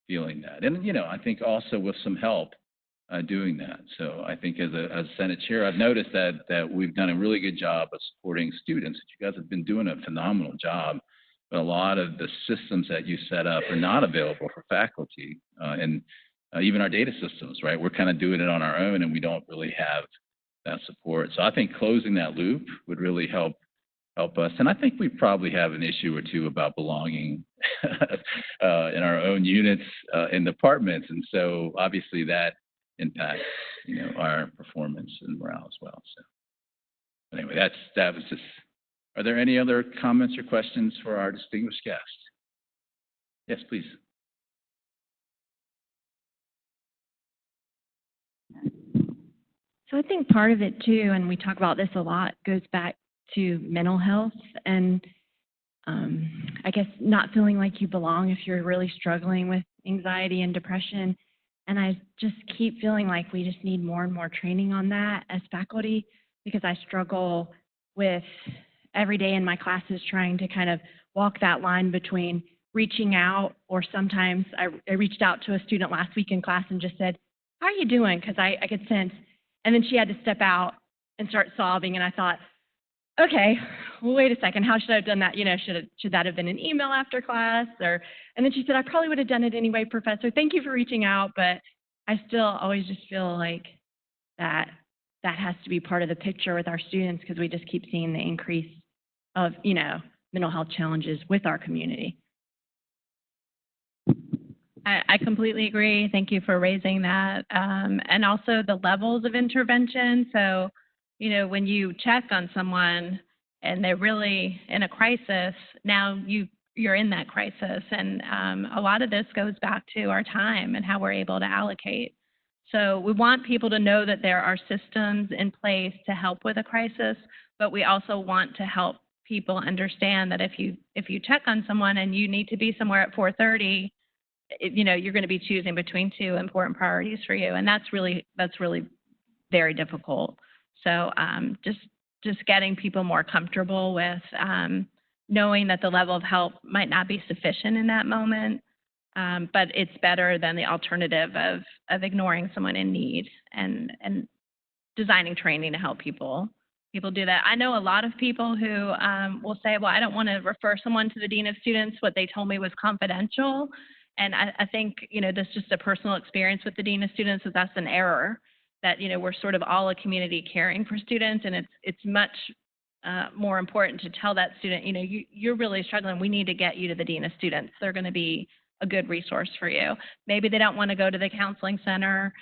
feeling that, and I think also with some help doing that. So I think as a Senate chair, I've noticed that we've done a really good job of supporting students. You guys have been doing a phenomenal job, but a lot of the systems that you set up are not available for faculty, and even our data systems, right? We're kind of doing it on our own, and we don't really have that support. So I think closing that loop would really help us. And I think we probably have an issue or 2 about belonging in our own units and departments, and so obviously that impacts, our performance and morale as well. So anyway, that was just. Are there any other comments or questions for our distinguished guest? Yes, please.
So I think part of it too, and we talk about this a lot, goes back to mental health and I guess not feeling like you belong if you're really struggling with anxiety and depression. And I just keep feeling like we just need more and more training on that as faculty, because I struggle with every day in my classes trying to kind of walk that line between reaching out, or sometimes I reached out to a student last week in class and just said, "How are you doing?" Because I could sense, and then she had to step out and start sobbing, and I thought, okay, well, wait a second, how should I have done that? Should that have been an email after class? And then she said, "I probably would have done it anyway, Professor. Thank you for reaching out." But I still always just feel like that has to be part of the picture with our students, because we just keep seeing the increase of, mental health challenges with our community.
I completely agree. Thank you for raising that. And also the levels of intervention. So, when you check on someone and they're really in a crisis, now you're in that crisis. And a lot of this goes back to our time and how we're able to allocate. So we want people to know that there are systems in place to help with a crisis, but we also want to help people understand that if you check on someone and you need to be somewhere at 4:30, you're going to be choosing between 2 important priorities for you, and that's really very difficult. So just getting people more comfortable with knowing that the level of help might not be sufficient in that moment, but it's better than the alternative of ignoring someone in need, and designing training to help people people do that. I know a lot of people who will say, well, I don't want to refer someone to the dean of students. What they told me was confidential. And I think, this is just a personal experience with the dean of students, that that's an error, that, we're sort of all a community caring for students. And it's much more important to tell that student, you're really struggling. We need to get you to the dean of students. They're going to be a good resource for you. Maybe they don't want to go to the counseling center,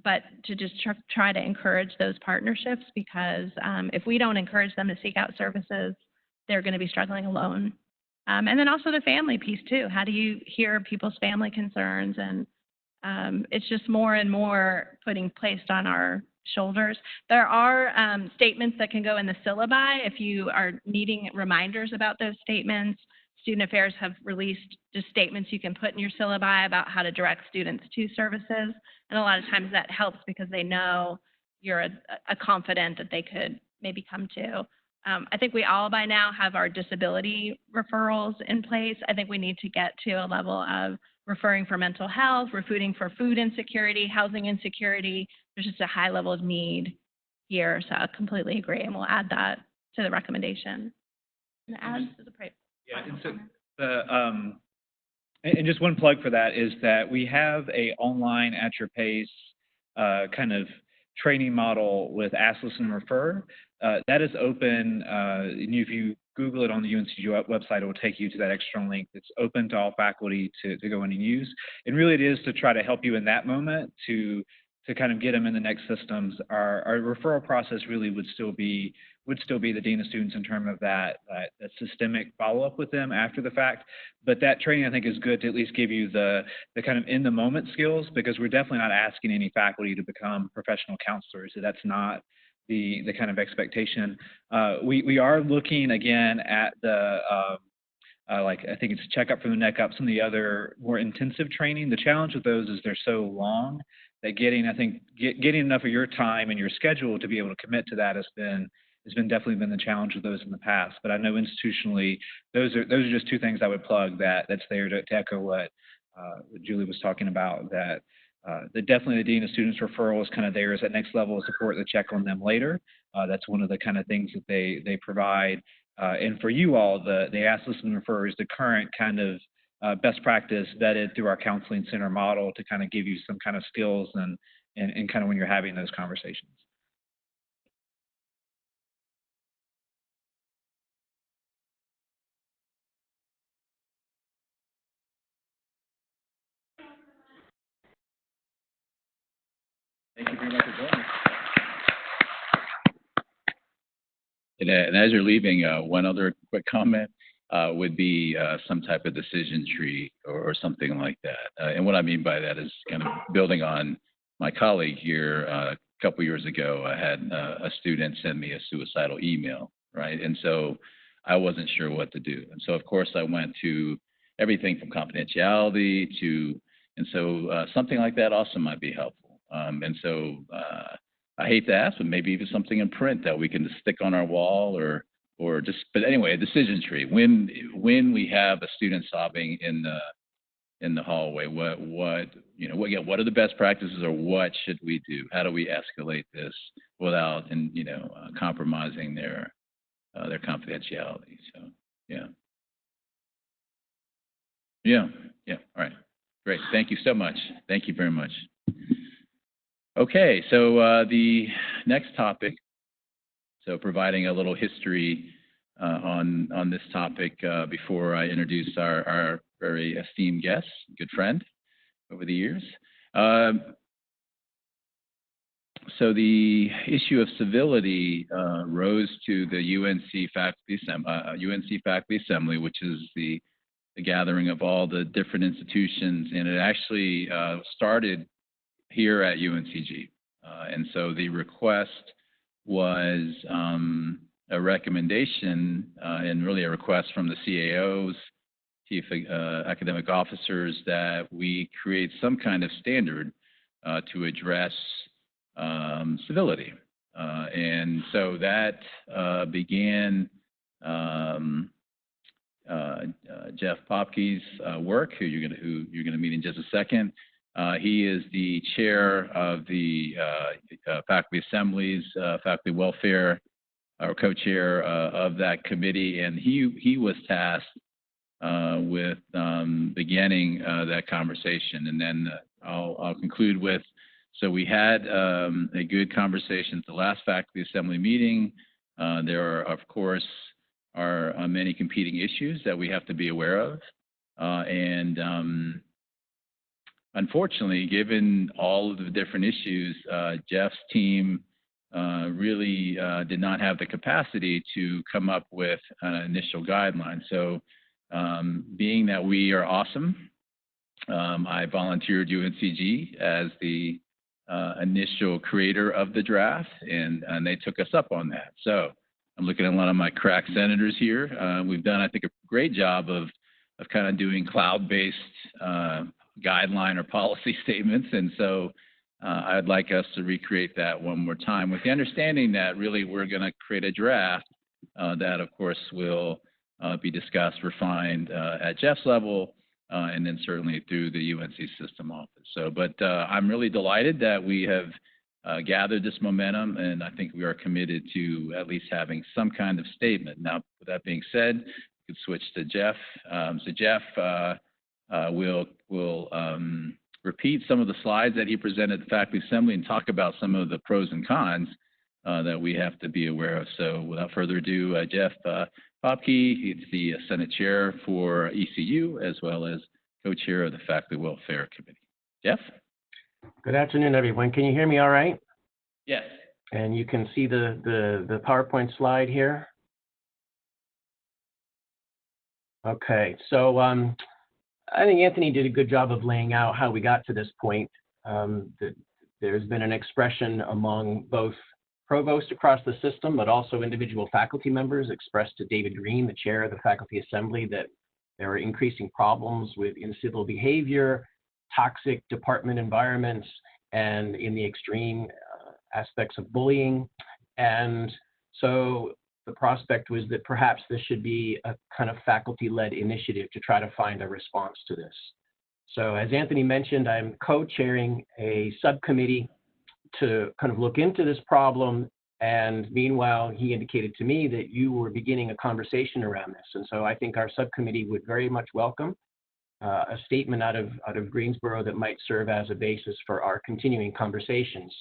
but to just try to encourage those partnerships, because if we don't encourage them to seek out services, they're going to be struggling alone. And then also the family piece too. How do you hear people's family concerns? And it's just more and more placed on our shoulders. There are statements that can go in the syllabi if you are needing reminders about those statements. Student Affairs have released just statements you can put in your syllabi about how to direct students to services. And a lot of times that helps because they know you're a confidant that they could maybe come to. I think we all by now have our disability referrals in place. I think we need to get to a level of referring for mental health, referring for food insecurity, housing insecurity. There's just a high level of need here. So I completely agree, and we'll add that to the recommendation. And add to the
Yeah, and so and just one plug for that is that we have a online at your pace kind of training model with Ask, Listen, and Refer. That is open. And if you Google it on the UNCG website, it will take you to that external link. It's open to all faculty to go in and use. And really it is to try to help you in that moment to kind of get them in the next systems. Our referral process really would still be the dean of students in terms of that systemic follow-up with them after the fact. But that training, I think, is good to at least give you the kind of in-the-moment skills, because we're definitely not asking any faculty to become professional counselors. So that's not the kind of expectation. We are looking again at the I think it's checkup from the neck up, some of the other more intensive training. The challenge with those is they're so long that getting enough of your time and your schedule to be able to commit to that has definitely been the challenge with those in the past. But I know institutionally, those are just two things I would plug that's there to echo what Julie was talking about, that definitely the dean of students referral is kind of there as that next level of support to check on them later. That's one of the kind of things that they provide. And for you all, the Ask, Listen, and Refer is the current kind of best practice vetted through our counseling center model to kind of give you some kind of skills and kind of when you're having those conversations. Thank you very much for joining us.
And as you're leaving, one other quick comment would be some type of decision tree or something like that. And what I mean by that is kind of building on my colleague here. A couple years ago, I had a student send me a suicidal email, right? And so I wasn't sure what to do. And so, of course, I went to everything from confidentiality and so something like that also might be helpful. And so I hate to ask, but maybe even something in print that we can just stick on our wall but anyway, a decision tree. When we have a student sobbing in the hallway, what are the best practices, or what should we do? How do we escalate this without compromising their confidentiality? So yeah. All right, great. Thank you so much. Thank you very much. Okay, so the next topic. So providing a little history on this topic before I introduce our very esteemed guest, good friend over the years. So the issue of civility rose to the UNC Faculty Assembly, which is the gathering of all the different institutions, and it actually started here at UNCG. And so the request was a recommendation and really a request from the CAOs, Chief Academic Officers, that we create some kind of standard to address civility. And so that began Jeff Popke's work, who you're going to meet in just a second. He is the chair of the Faculty Assemblies, Faculty Welfare or co-chair of that committee, and he was tasked with beginning that conversation. And then I'll conclude with, so we had a good conversation at the last faculty assembly meeting. There are, of course, many competing issues that we have to be aware of. Unfortunately, given all of the different issues, Jeff's team really did not have the capacity to come up with an initial guideline. So being that we are awesome, I volunteered UNCG as the initial creator of the draft, and they took us up on that. So I'm looking at a lot of my crack senators here. We've done, I think, a great job of kind of doing cloud-based guideline or policy statements. And so I'd like us to recreate that one more time with the understanding that really we're going to create a draft that, of course, will be discussed, refined at Jeff's level, and then certainly through the UNC system office. So, but I'm really delighted that we have gathered this momentum, and I think we are committed to at least having some kind of statement. Now, with that being said, we could switch to Jeff. So Jeff will repeat some of the slides that he presented at the faculty assembly and talk about some of the pros and cons that we have to be aware of. So without further ado, Jeff Popke, he's the Senate Chair for ECU, as well as co-chair of the Faculty Welfare Committee. Jeff?
Good afternoon, everyone. Can you hear me all right?
Yes.
And you can see the PowerPoint slide here? Okay, so I think Anthony did a good job of laying out how we got to this point. There's been an expression among both provosts across the system, but also individual faculty members expressed to David Green, the chair of the Faculty Assembly, that there are increasing problems with incivil behavior, toxic department environments, and in the extreme aspects of bullying. And so the prospect was that perhaps this should be a kind of faculty-led initiative to try to find a response to this. So as Anthony mentioned, I'm co-chairing a subcommittee to kind of look into this problem. And meanwhile, he indicated to me that you were beginning a conversation around this. And so I think our subcommittee would very much welcome a statement out of Greensboro that might serve as a basis for our continuing conversations.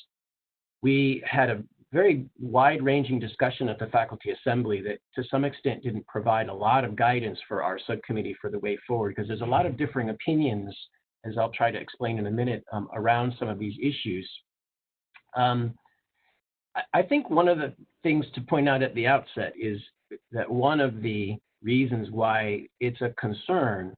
We had a very wide-ranging discussion at the Faculty Assembly that to some extent didn't provide a lot of guidance for our subcommittee for the way forward, because there's a lot of differing opinions, as I'll try to explain in a minute, around some of these issues. I think one of the things to point out at the outset is that one of the reasons why it's a concern,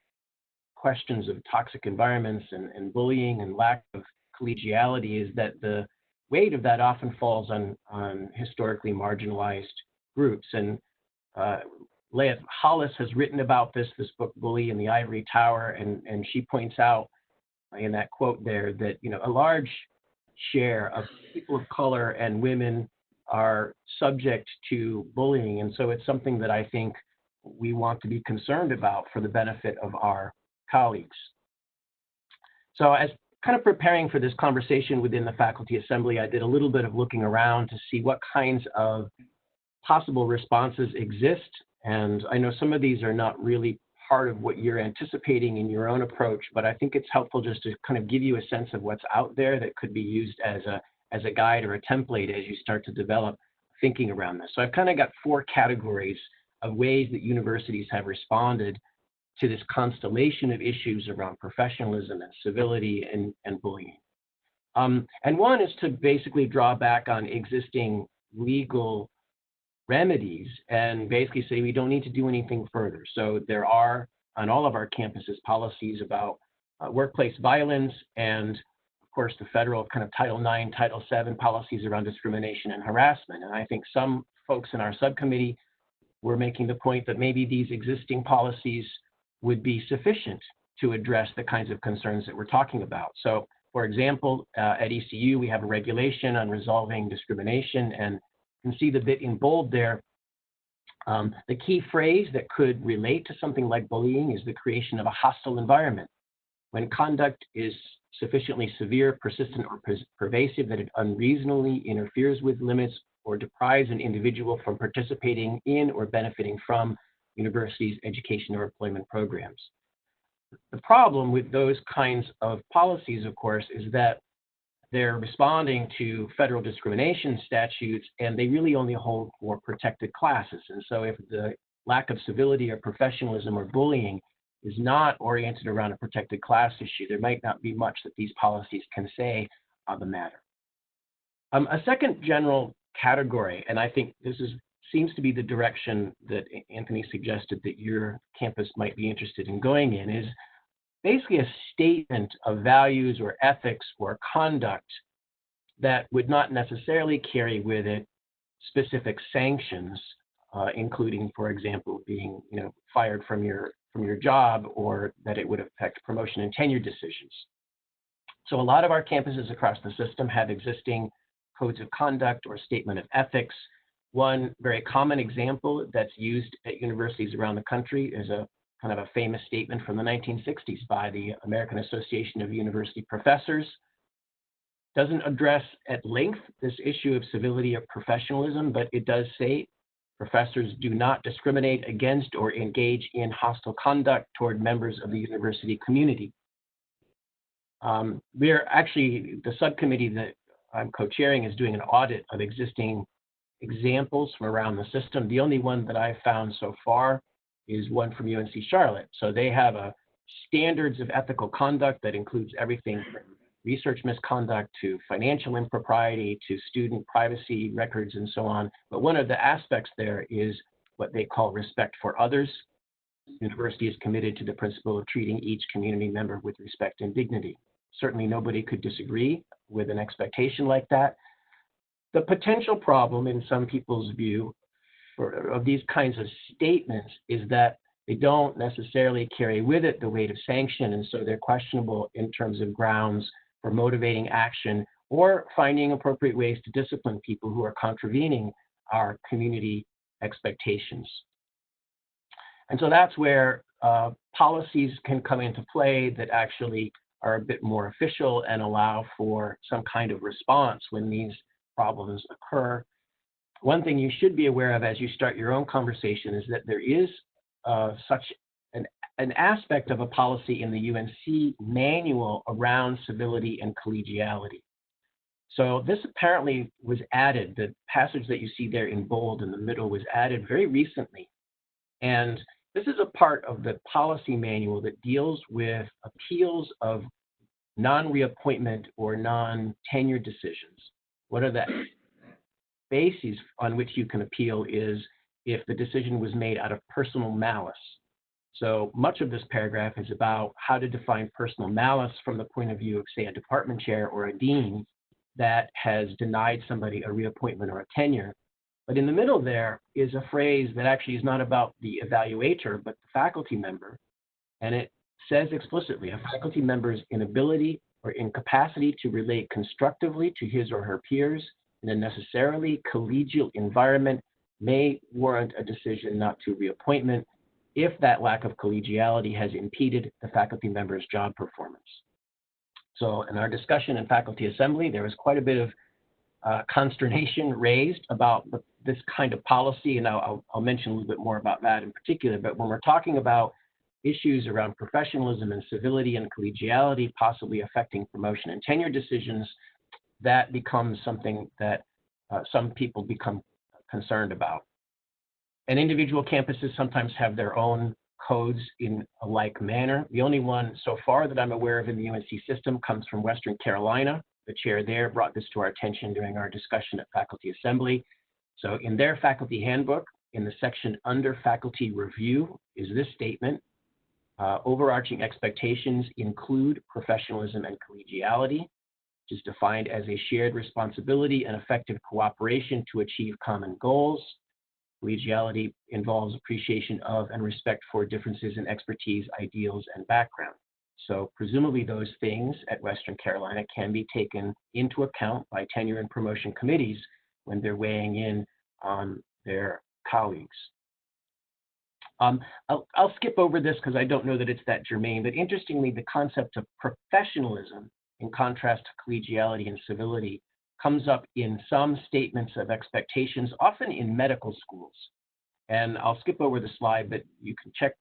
questions of toxic environments and bullying and lack of collegiality, is that the weight of that often falls on historically marginalized groups. And Leah Hollis has written about this book, Bully in the Ivory Tower, and she points out in that quote there that, you know, a large share of people of color and women are subject to bullying. And so it's something that I think we want to be concerned about for the benefit of our colleagues. So as kind of preparing for this conversation within the Faculty Assembly, I did a little bit of looking around to see what kinds of possible responses exist. And I know some of these are not really part of what you're anticipating in your own approach, but I think it's helpful just to kind of give you a sense of what's out there that could be used as a guide or a template as you start to develop thinking around this. So I've kind of got 4 categories of ways that universities have responded to this constellation of issues around professionalism and civility and bullying. And one is to basically draw back on existing legal remedies and basically say we don't need to do anything further. So there are on all of our campuses policies about workplace violence and of course the federal kind of Title IX, Title VII policies around discrimination and harassment. And I think some folks in our subcommittee were making the point that maybe these existing policies would be sufficient to address the kinds of concerns that we're talking about. So for example, at ECU, we have a regulation on resolving discrimination, and you can see the bit in bold there. The key phrase that could relate to something like bullying is the creation of a hostile environment. When conduct is sufficiently severe, persistent, or pervasive that it unreasonably interferes with limits or deprives an individual from participating in or benefiting from universities' education or employment programs. The problem with those kinds of policies, of course, is that they're responding to federal discrimination statutes, and they really only hold for protected classes. And so if the lack of civility or professionalism or bullying is not oriented around a protected class issue, there might not be much that these policies can say on the matter. A second general category, and I think this seems to be the direction that Anthony suggested that your campus might be interested in going in, is basically a statement of values or ethics or conduct that would not necessarily carry with it specific sanctions, including, for example, being fired from your job, or that it would affect promotion and tenure decisions. So a lot of our campuses across the system have existing codes of conduct or statement of ethics. One very common example that's used at universities around the country is a kind of a famous statement from the 1960s by the American Association of University Professors. Doesn't address at length this issue of civility or professionalism, but it does say professors do not discriminate against or engage in hostile conduct toward members of the university community. We're actually, the subcommittee that I'm co-chairing is doing an audit of existing examples from around the system. The only one that I've found so far is one from UNC Charlotte. So they have a standards of ethical conduct that includes everything from research misconduct to financial impropriety to student privacy records and so on. But one of the aspects there is what they call respect for others. The university is committed to the principle of treating each community member with respect and dignity. Certainly nobody could disagree with an expectation like that. The potential problem in some people's view of these kinds of statements is that they don't necessarily carry with it the weight of sanction, and so they're questionable in terms of grounds for motivating action or finding appropriate ways to discipline people who are contravening our community expectations. And so that's where policies can come into play that actually are a bit more official and allow for some kind of response when these problems occur. One thing you should be aware of as you start your own conversation is that there is such an aspect of a policy in the UNC manual around civility and collegiality. So this apparently was added, the passage that you see there in bold in the middle was added very recently. And this is a part of the policy manual that deals with appeals of non-reappointment or non-tenure decisions. What are the bases on which you can appeal is if the decision was made out of personal malice. So much of this paragraph is about how to define personal malice from the point of view of, say, a department chair or a dean that has denied somebody a reappointment or a tenure. But in the middle there is a phrase that actually is not about the evaluator, but the faculty member. And it says explicitly, a faculty member's inability or incapacity to relate constructively to his or her peers in a necessarily collegial environment may warrant a decision not to reappointment if that lack of collegiality has impeded the faculty member's job performance. So in our discussion in faculty assembly, there was quite a bit of consternation raised about this kind of policy, and I'll mention a little bit more about that in particular. But when we're talking about issues around professionalism and civility and collegiality possibly affecting promotion and tenure decisions, that becomes something that some people become concerned about. And individual campuses sometimes have their own codes in a like manner. The only one so far that I'm aware of in the UNC system comes from Western Carolina. The chair there brought this to our attention during our discussion at faculty assembly. So in their faculty handbook, in the section under faculty review is this statement: overarching expectations include professionalism and collegiality, which is defined as a shared responsibility and effective cooperation to achieve common goals. Collegiality involves appreciation of and respect for differences in expertise, ideals, and background. So presumably those things at Western Carolina can be taken into account by tenure and promotion committees when they're weighing in on their colleagues. I'll skip over this because I don't know that it's that germane, but interestingly, the concept of professionalism, in contrast to collegiality and civility, comes up in some statements of expectations, often in medical schools. And I'll skip over the slide, but you can check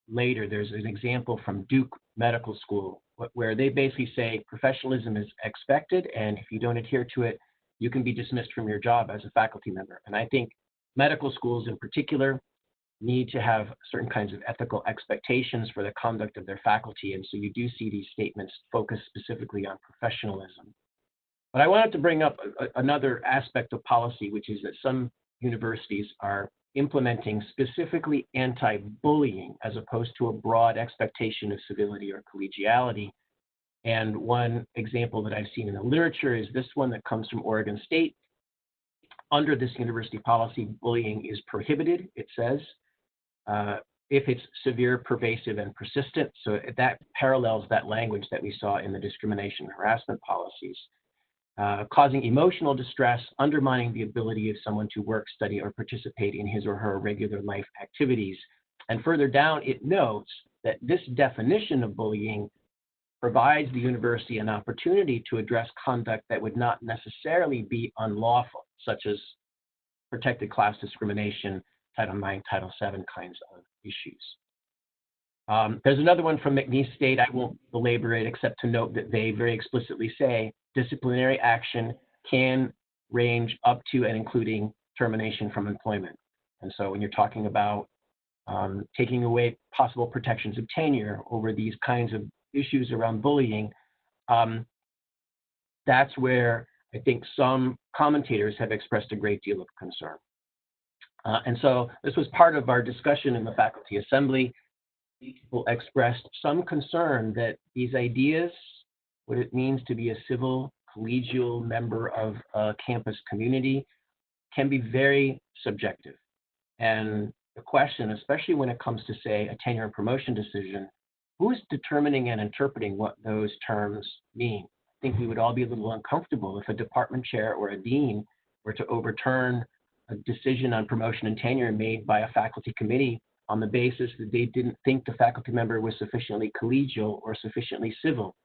later. There's an example from Duke Medical School where they basically say professionalism is expected, and if you don't adhere to it, you can be dismissed from your job as a faculty member. And I think medical schools in particular need to have certain kinds of ethical expectations for the conduct of their faculty. And so you do see these statements focused specifically on professionalism. But I wanted to bring up another aspect of policy, which is that some universities are implementing specifically anti-bullying as opposed to a broad expectation of civility or collegiality. And one example that I've seen in the literature is this one that comes from Oregon State. Under this university policy, bullying is prohibited, it says, if it's severe, pervasive, and persistent. So that parallels that language that we saw in the discrimination and harassment policies. Causing emotional distress, undermining the ability of someone to work, study, or participate in his or her regular life activities. And further down, it notes that this definition of bullying provides the university an opportunity to address conduct that would not necessarily be unlawful, such as protected class discrimination, Title IX, Title VII kinds of issues. There's another one from McNeese State. I won't belabor it except to note that they very explicitly say disciplinary action can range up to and including termination from employment. And so when you're talking about taking away possible protections of tenure over these kinds of issues around bullying, that's where I think some commentators have expressed a great deal of concern. And so this was part of our discussion in the faculty assembly. People expressed some concern that these ideas, what it means to be a civil, collegial member of a campus community, can be very subjective. And the question, especially when it comes to, say, a tenure and promotion decision, who's determining and interpreting what those terms mean? I think we would all be a little uncomfortable if a department chair or a dean were to overturn a decision on promotion and tenure made by a faculty committee on the basis that they didn't think the faculty member was sufficiently collegial or sufficiently civil.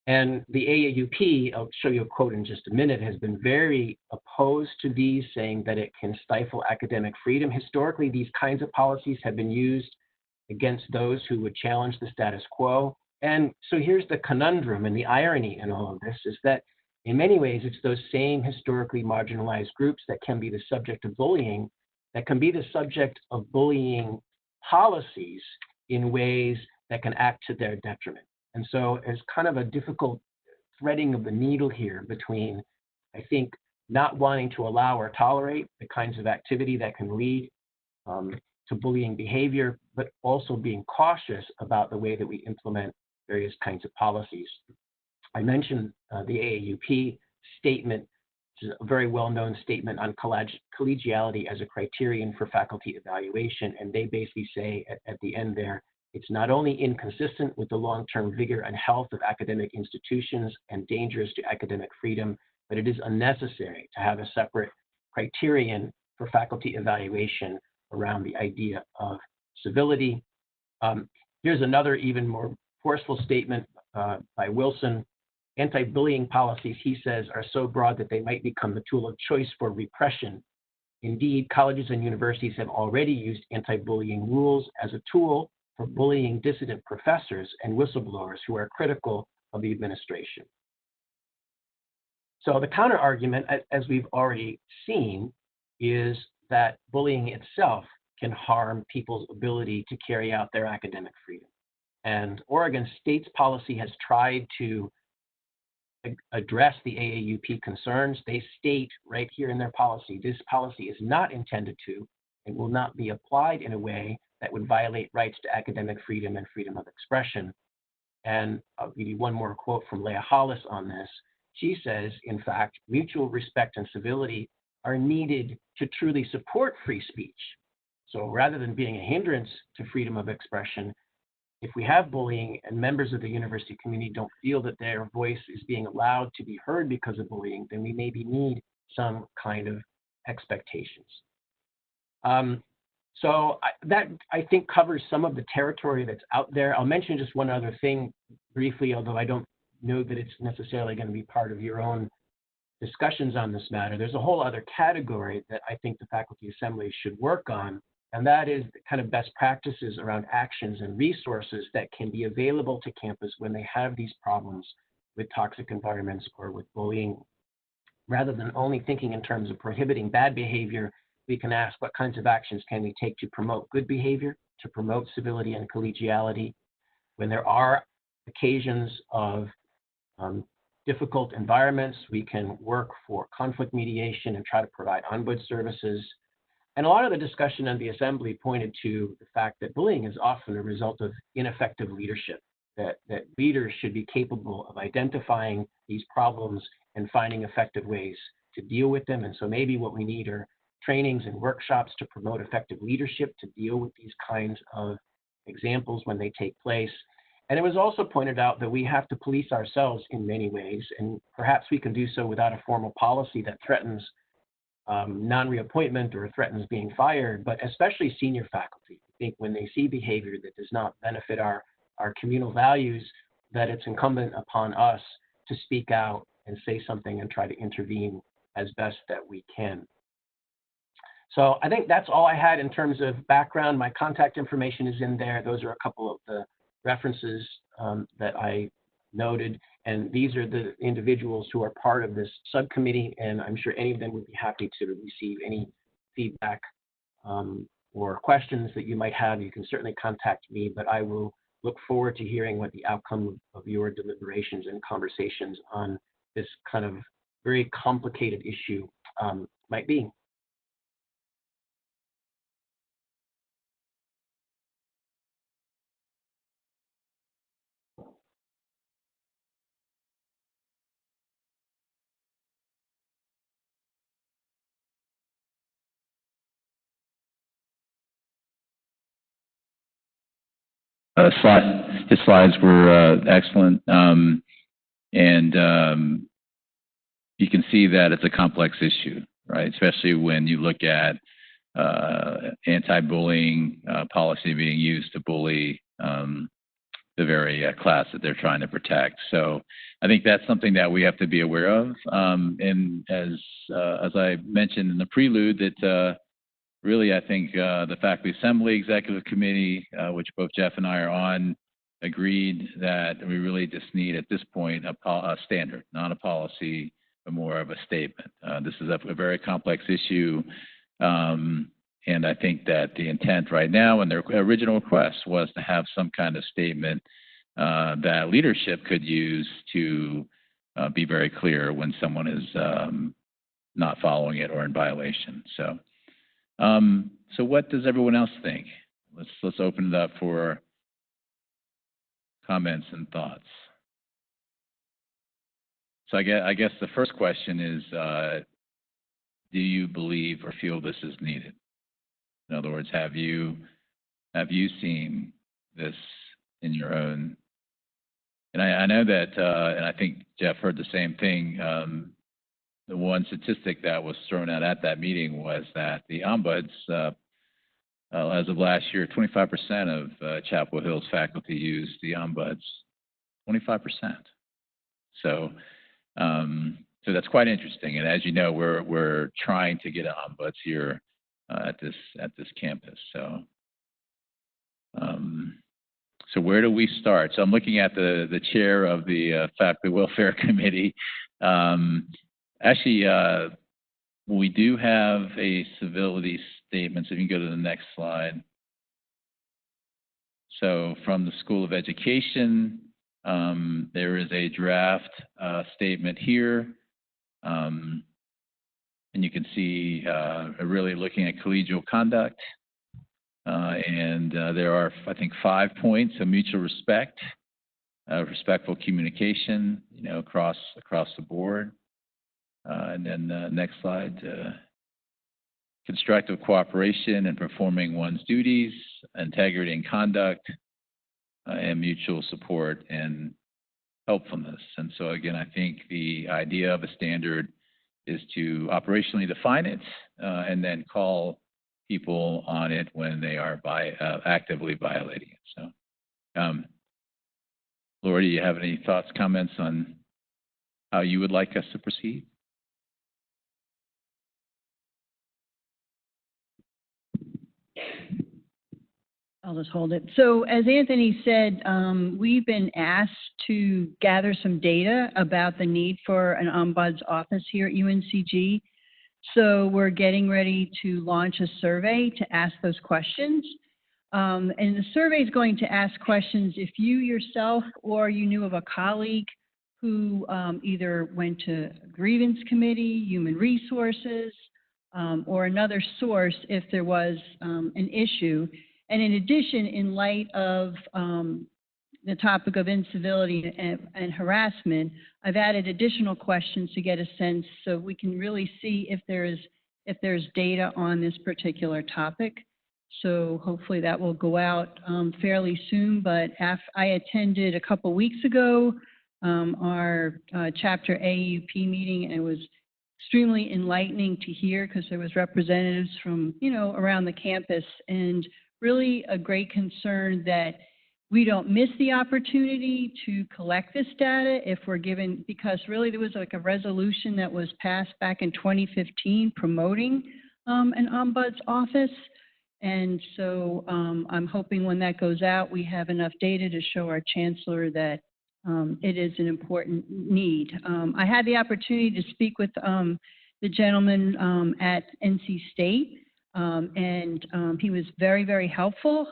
And the AAUP, I'll show you a quote in just a minute, has been very opposed to these, saying that it can stifle academic freedom. Historically, these kinds of policies have been used against those who would challenge the status quo. And so here's the conundrum and the irony in all of this is that in many ways, it's those same historically marginalized groups that can be the subject of bullying, that can be the subject of bullying policies in ways that can act to their detriment. And so there's kind of a difficult threading of the needle here between, I think, not wanting to allow or tolerate the kinds of activity that can lead to bullying behavior, but also being cautious about the way that we implement various kinds of policies. I mentioned the AAUP statement, which is a very well-known statement on collegiality as a criterion for faculty evaluation. And they basically say at the end there, it's not only inconsistent with the long-term vigor and health of academic institutions and dangerous to academic freedom, but it is unnecessary to have a separate criterion for faculty evaluation around the idea of civility. Here's another even more forceful statement by Wilson. Anti-bullying policies, he says, are so broad that they might become the tool of choice for repression. Indeed, colleges and universities have already used anti-bullying rules as a tool for bullying dissident professors and whistleblowers who are critical of the administration. So the counter argument, as we've already seen, is that bullying itself can harm people's ability to carry out their academic freedom. And Oregon State's policy has tried to address the AAUP concerns. They state right here in their policy, this policy is not intended to and will not be applied in a way that would violate rights to academic freedom and freedom of expression. And I'll give you one more quote from Leah Hollis on this. She says, in fact, mutual respect and civility are needed to truly support free speech. So rather than being a hindrance to freedom of expression, if we have bullying and members of the university community don't feel that their voice is being allowed to be heard because of bullying, then we maybe need some kind of expectations. So that, I think, covers some of the territory that's out there. I'll mention just one other thing briefly, although I don't know that it's necessarily going to be part of your own discussions on this matter. There's a whole other category that I think the faculty assembly should work on, and that is the kind of best practices around actions and resources that can be available to campus when they have these problems with toxic environments or with bullying. Rather than only thinking in terms of prohibiting bad behavior, we can ask what kinds of actions can we take to promote good behavior, to promote civility and collegiality. When there are occasions of difficult environments, we can work for conflict mediation and try to provide ombuds services. And a lot of the discussion in the assembly pointed to the fact that bullying is often a result of ineffective leadership, that leaders should be capable of identifying these problems and finding effective ways to deal with them. And so maybe what we need are trainings and workshops to promote effective leadership to deal with these kinds of examples when they take place. And it was also pointed out that we have to police ourselves in many ways, and perhaps we can do so without a formal policy that threatens non-reappointment or threatens being fired, but especially senior faculty. I think when they see behavior that does not benefit our communal values, that it's incumbent upon us to speak out and say something and try to intervene as best that we can. So I think that's all I had in terms of background. My contact information is in there. Those are a couple of the references that I noted, and these are the individuals who are part of this subcommittee, and I'm sure any of them would be happy to receive any feedback or questions that you might have. You can certainly contact me, but I will look forward to hearing what the outcome of your deliberations and conversations on this kind of very complicated issue might be.
His slides were excellent, and you can see that it's a complex issue, right? Especially when you look at anti-bullying policy being used to bully the very class that they're trying to protect. So I think that's something that we have to be aware of. And as I mentioned in the prelude, that really, I think the Faculty Assembly Executive Committee, which both Jeff and I are on, agreed that we really just need at this point a standard, not a policy, but more of a statement. This is a very complex issue, and I think that the intent right now and their original request was to have some kind of statement that leadership could use to be very clear when someone is not following it or in violation. So what does everyone else think? Let's open it up for comments and thoughts. So I guess the first question is, do you believe or feel this is needed? In other words, have you seen this in your own? And I know that, and I think Jeff heard the same thing. The one statistic that was thrown out at that meeting was that the ombuds, as of last year, 25% of Chapel Hill's faculty used the ombuds. 25%. So that's quite interesting. And as you know, we're trying to get an ombuds here at this campus. So where do we start? So I'm looking at the chair of the Faculty Welfare Committee. Actually, we do have a civility statement, so if you can go to the next slide. So from the School of Education, there is a draft statement here. And you can see really looking at collegial conduct. And there are, I think, 5 points of mutual respect, respectful communication, across the board. And then next slide, constructive cooperation and performing one's duties, integrity and conduct, and mutual support and helpfulness. And so again, I think the idea of a standard is to operationally define it and then call people on it when they are actively violating it. So Laura, do you have any thoughts, comments on how you would like us to proceed?
I'll just hold it. So as Anthony said, we've been asked to gather some data about the need for an ombuds office here at UNCG. So we're getting ready to launch a survey to ask those questions. And the survey is going to ask questions if you yourself or you knew of a colleague who either went to a grievance committee, human resources, or another source if there was an issue. And in addition, in light of the topic of incivility and harassment, I've added additional questions to get a sense so we can really see if there's data on this particular topic. So hopefully that will go out fairly soon. But I attended a couple weeks ago our Chapter AUP meeting, and it was extremely enlightening to hear because there was representatives from, around the campus, and really a great concern that we don't miss the opportunity to collect this data if we're given, because really there was like a resolution that was passed back in 2015 promoting an ombuds office. And so I'm hoping when that goes out, we have enough data to show our chancellor that it is an important need. I had the opportunity to speak with the gentleman at NC State, and he was very, very helpful.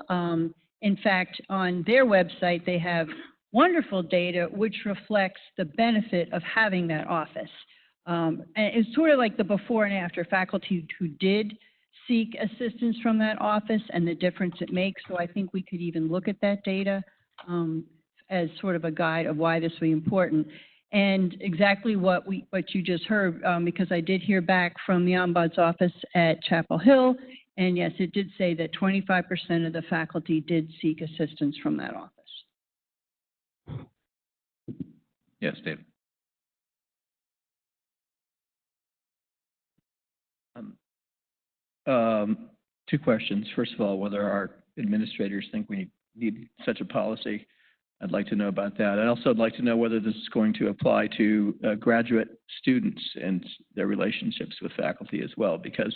In fact, on their website, they have wonderful data which reflects the benefit of having that office. And it's sort of like the before and after faculty who did seek assistance from that office and the difference it makes. So I think we could even look at that data as sort of a guide of why this would be important. And exactly what you just heard, because I did hear back from the Ombuds office at Chapel Hill, and yes, it did say that 25% of the faculty did seek assistance from that office.
Yes, David.
Two questions. First of all, whether our administrators think we need such a policy. I'd like to know about that. I'd also like to know whether this is going to apply to graduate students and their relationships with faculty as well, because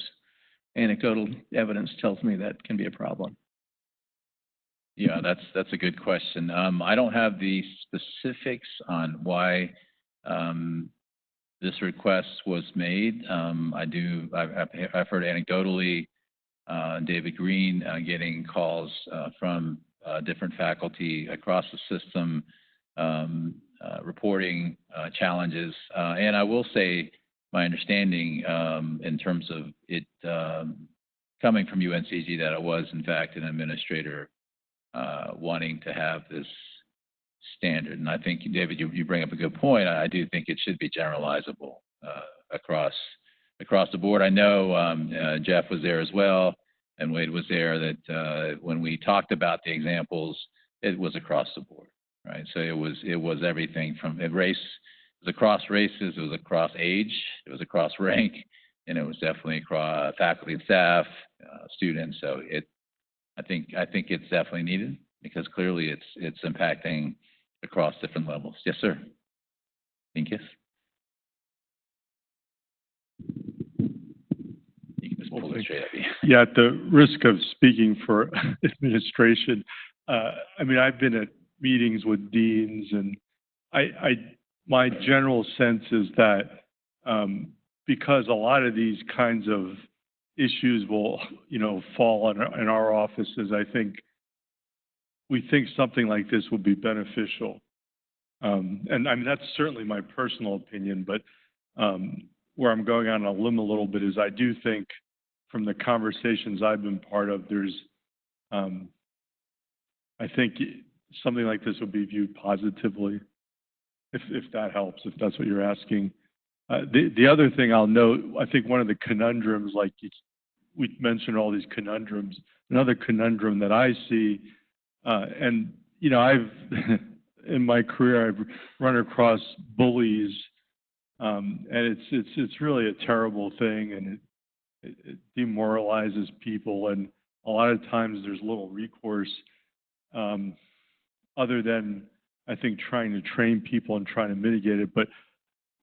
anecdotal evidence tells me that can be a problem.
Yeah, that's a good question. I don't have the specifics on why this request was made. I've heard anecdotally David Green getting calls from different faculty across the system reporting challenges. And I will say my understanding in terms of it coming from UNCG that it was in fact an administrator wanting to have this standard. And I think, David, you bring up a good point. I do think it should be generalizable across the board. I know Jeff was there as well, and Wade was there, that when we talked about the examples, it was across the board, right? So it was everything from race, it was across races, it was across age, it was across rank, and it was definitely across faculty and staff, students. So I think it's definitely needed because clearly it's impacting across different levels. Yes, sir. Yes. You can just pull it straight at me.
Yeah, at the risk of speaking for administration, I mean, I've been at meetings with deans, and my general sense is that because a lot of these kinds of issues will, fall in our offices, we think something like this will be beneficial. And I mean, that's certainly my personal opinion, but where I'm going on a limb a little bit is I do think from the conversations I've been part of, there's, I think something like this will be viewed positively, if that helps, if that's what you're asking. The other thing I'll note, I think one of the conundrums, we mentioned all these conundrums, another conundrum that I see, and, I've, in my career, I've run across bullies, and it's really a terrible thing, and it demoralizes people, and a lot of times there's little recourse other than I think, trying to train people and trying to mitigate it. But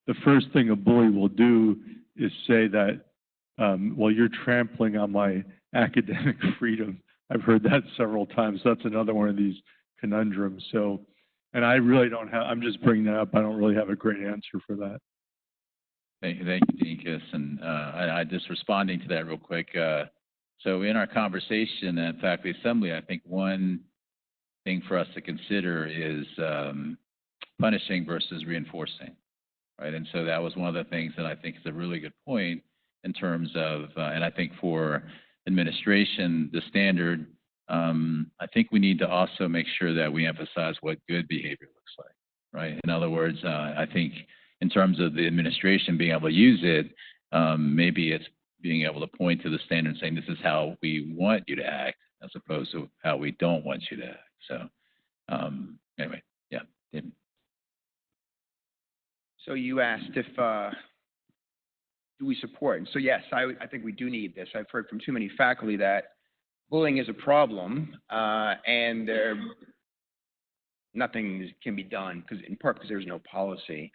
the first thing a bully will do is say that, well, you're trampling on my academic freedom. I've heard that several times. That's another one of these conundrums. So, and I really don't have, I'm just bringing that up. I don't really have a great answer for that.
Thank you, Dean Kiss. And I just responding to that real quick. So in our conversation at Faculty Assembly, I think one thing for us to consider is punishing versus reinforcing, right? And so that was one of the things that I think is a really good point in terms of, and I think for administration, the standard, I think we need to also make sure that we emphasize what good behavior looks like, right? In other words, I think in terms of the administration being able to use it, maybe it's being able to point to the standard and saying, this is how we want you to act, as opposed to how we don't want you to act. So anyway, yeah, David.
So you asked if, do we support? And so yes, I think we do need this. I've heard from too many faculty that bullying is a problem, and nothing can be done, in part because there's no policy.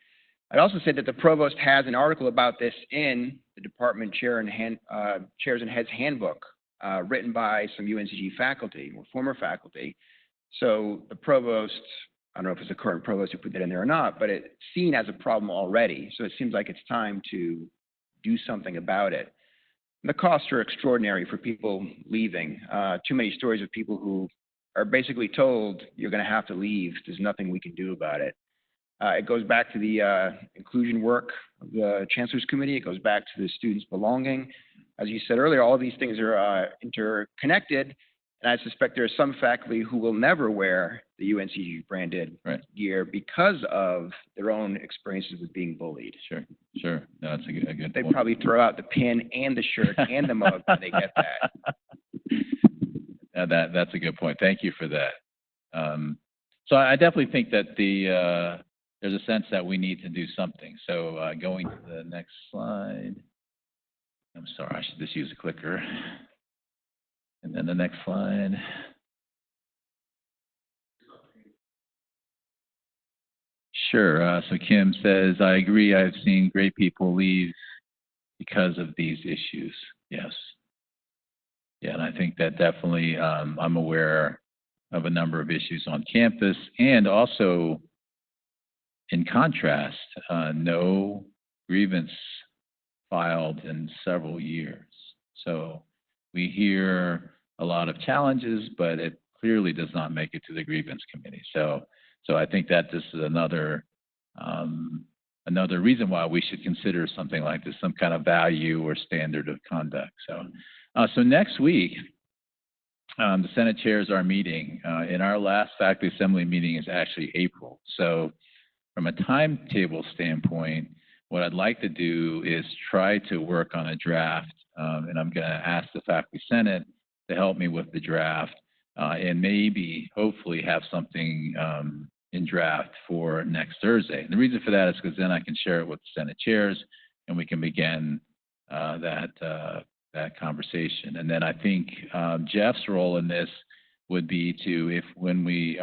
I'd also say that the provost has an article about this in the department chairs and heads handbook, written by some UNCG faculty or former faculty. So the provost, I don't know if it's the current provost who put that in there or not, but it's seen as a problem already. So it seems like it's time to do something about it. And the costs are extraordinary for people leaving. Too many stories of people who are basically told, you're going to have to leave. There's nothing we can do about it. It goes back to the inclusion work of the Chancellor's Committee. It goes back to the students' belonging. As you said earlier, all of these things are interconnected, and I suspect there are some faculty who will never wear the UNCG branded gear because of their own experiences with being bullied.
Sure. No, that's a good
They
point.
probably throw out the pin and the shirt and the mug when they get that.
That's a good point. Thank you for that. So I definitely think that there's a sense that we need to do something. So going to the next slide. I'm sorry, I should just use a clicker. And then the next slide. Sure. So Kim says, I agree. I've seen great people leave because of these issues. Yes. Yeah, and I think that definitely I'm aware of a number of issues on campus, and also in contrast, no grievance filed in several years. So we hear a lot of challenges, but it clearly does not make it to the grievance committee. So I think that this is another reason why we should consider something like this, some kind of value or standard of conduct. So next week, the Senate chairs are meeting, and our last faculty assembly meeting is actually April. So from a timetable standpoint, what I'd like to do is try to work on a draft, and I'm going to ask the Faculty Senate to help me with the draft, and maybe, hopefully, have something in draft for next Thursday. And the reason for that is because then I can share it with the Senate chairs, and we can begin that conversation. And then I think Jeff's role in this would be to, when we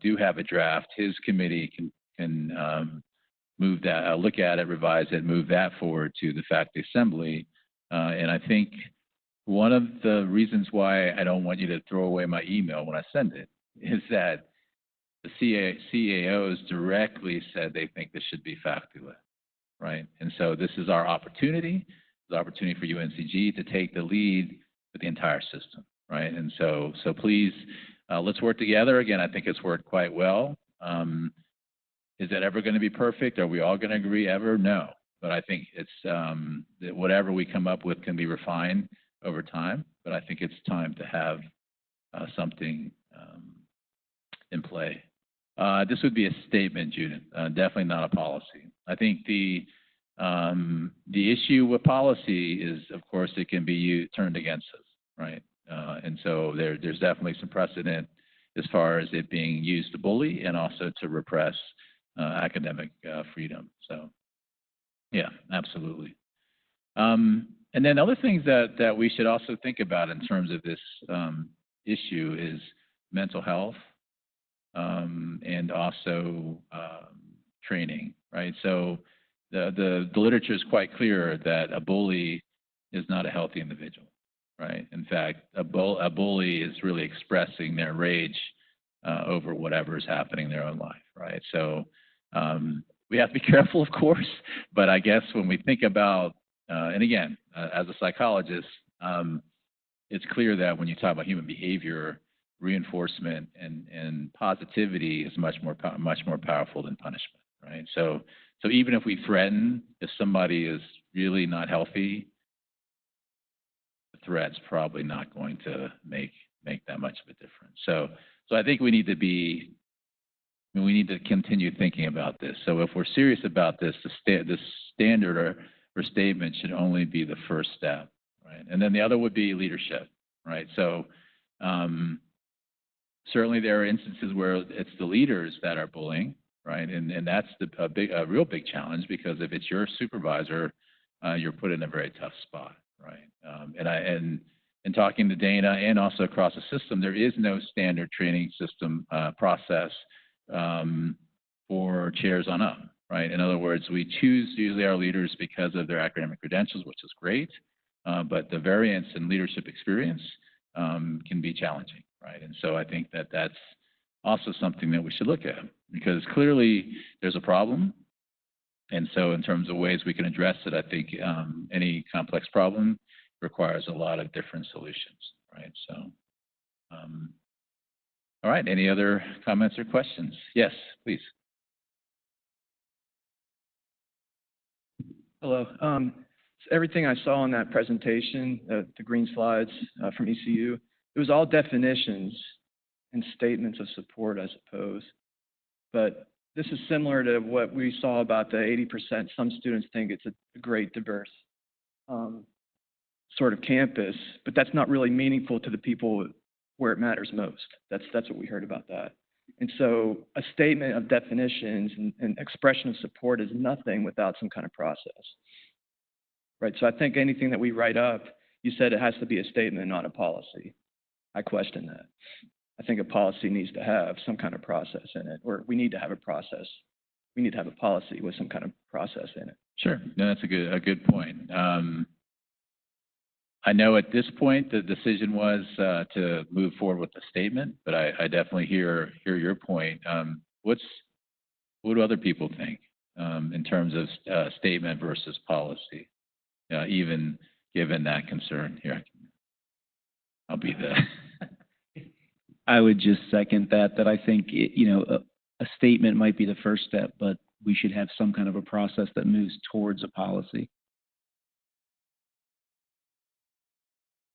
do have a draft, his committee can move that, look at it, revise it, move that forward to the Faculty Assembly. And I think one of the reasons why I don't want you to throw away my email when I send it is that the CAOs directly said they think this should be faculty-led, right? And so this is our opportunity. The opportunity for UNCG to take the lead for the entire system, right? And so please, let's work together. Again, I think it's worked quite well. Is that ever going to be perfect? Are we all going to agree ever? No. But I think it's that whatever we come up with can be refined over time. But I think it's time to have something in play. This would be a statement, Judith, definitely not a policy. I think the issue with policy is, of course, it can be turned against us, right? And so there's definitely some precedent as far as it being used to bully and also to repress academic freedom. So, yeah, absolutely. And then other things that we should also think about in terms of this issue is mental health. and also training, right? So the literature is quite clear that a bully is not a healthy individual, right? In fact, a bully is really expressing their rage over whatever is happening in their own life, right? So we have to be careful, of course, but I guess when we think about, and again, as a psychologist, it's clear that when you talk about human behavior, reinforcement and positivity is much more powerful than punishment, right? So even if we threaten, if somebody is really not healthy, the threat's probably not going to make that much of a difference. So I think we need to continue thinking about this. So if we're serious about this, the standard or statement should only be the first step, right? And then the other would be leadership, right? So certainly there are instances where it's the leaders that are bullying, right? And that's a real big challenge, because if it's your supervisor, you're put in a very tough spot, right? And talking to Dana and also across the system, there is no standard training system process for chairs on up, right? In other words, we choose usually our leaders because of their academic credentials, which is great, but the variance in leadership experience can be challenging, right? And so I think that that's also something that we should look at, because clearly there's a problem. And so in terms of ways we can address it, I think any complex problem requires a lot of different solutions, right? So, all right, any other comments or questions? Yes, please.
Hello. So everything I saw in that presentation, the green slides from ECU, it was all definitions and statements of support, I suppose. But this is similar to what we saw about the 80%. Some students think it's a great, diverse sort of campus, but that's not really meaningful to the people where it matters most. That's what we heard about that. And so a statement of definitions and expression of support is nothing without some kind of process, right? So I think anything that we write up, you said it has to be a statement, not a policy. I question that. I think a policy needs to have some kind of process in it, or we need to have a process. We need to have a policy with some kind of process in it.
Sure, no, that's a good point. I know at this point the decision was to move forward with the statement, but I definitely hear your point. What do other people think in terms of statement versus policy, even given that concern? Here, I'll be the.
I would just second that I think, a statement might be the first step, but we should have some kind of a process that moves towards a policy.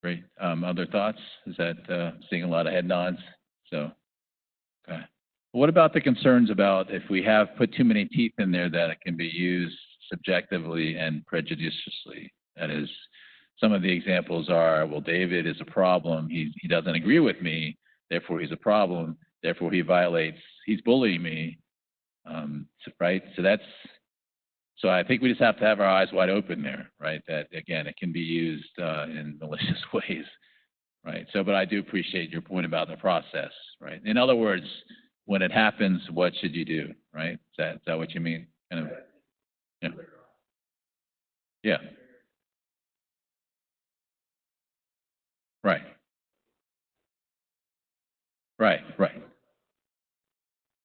Great. Other thoughts? Is that seeing a lot of head nods? So, okay. What about the concerns about if we have put too many teeth in there that it can be used subjectively and prejudiciously? That is, some of the examples are, well, David is a problem. He doesn't agree with me. Therefore, he's a problem. Therefore, he's bullying me. Right? So I think we just have to have our eyes wide open there, right? That, again, it can be used in malicious ways, right? So, but I do appreciate your point about the process, right? In other words, when it happens, what should you do, right? Is that what you mean? Kind of, yeah. Yeah. Right. Right.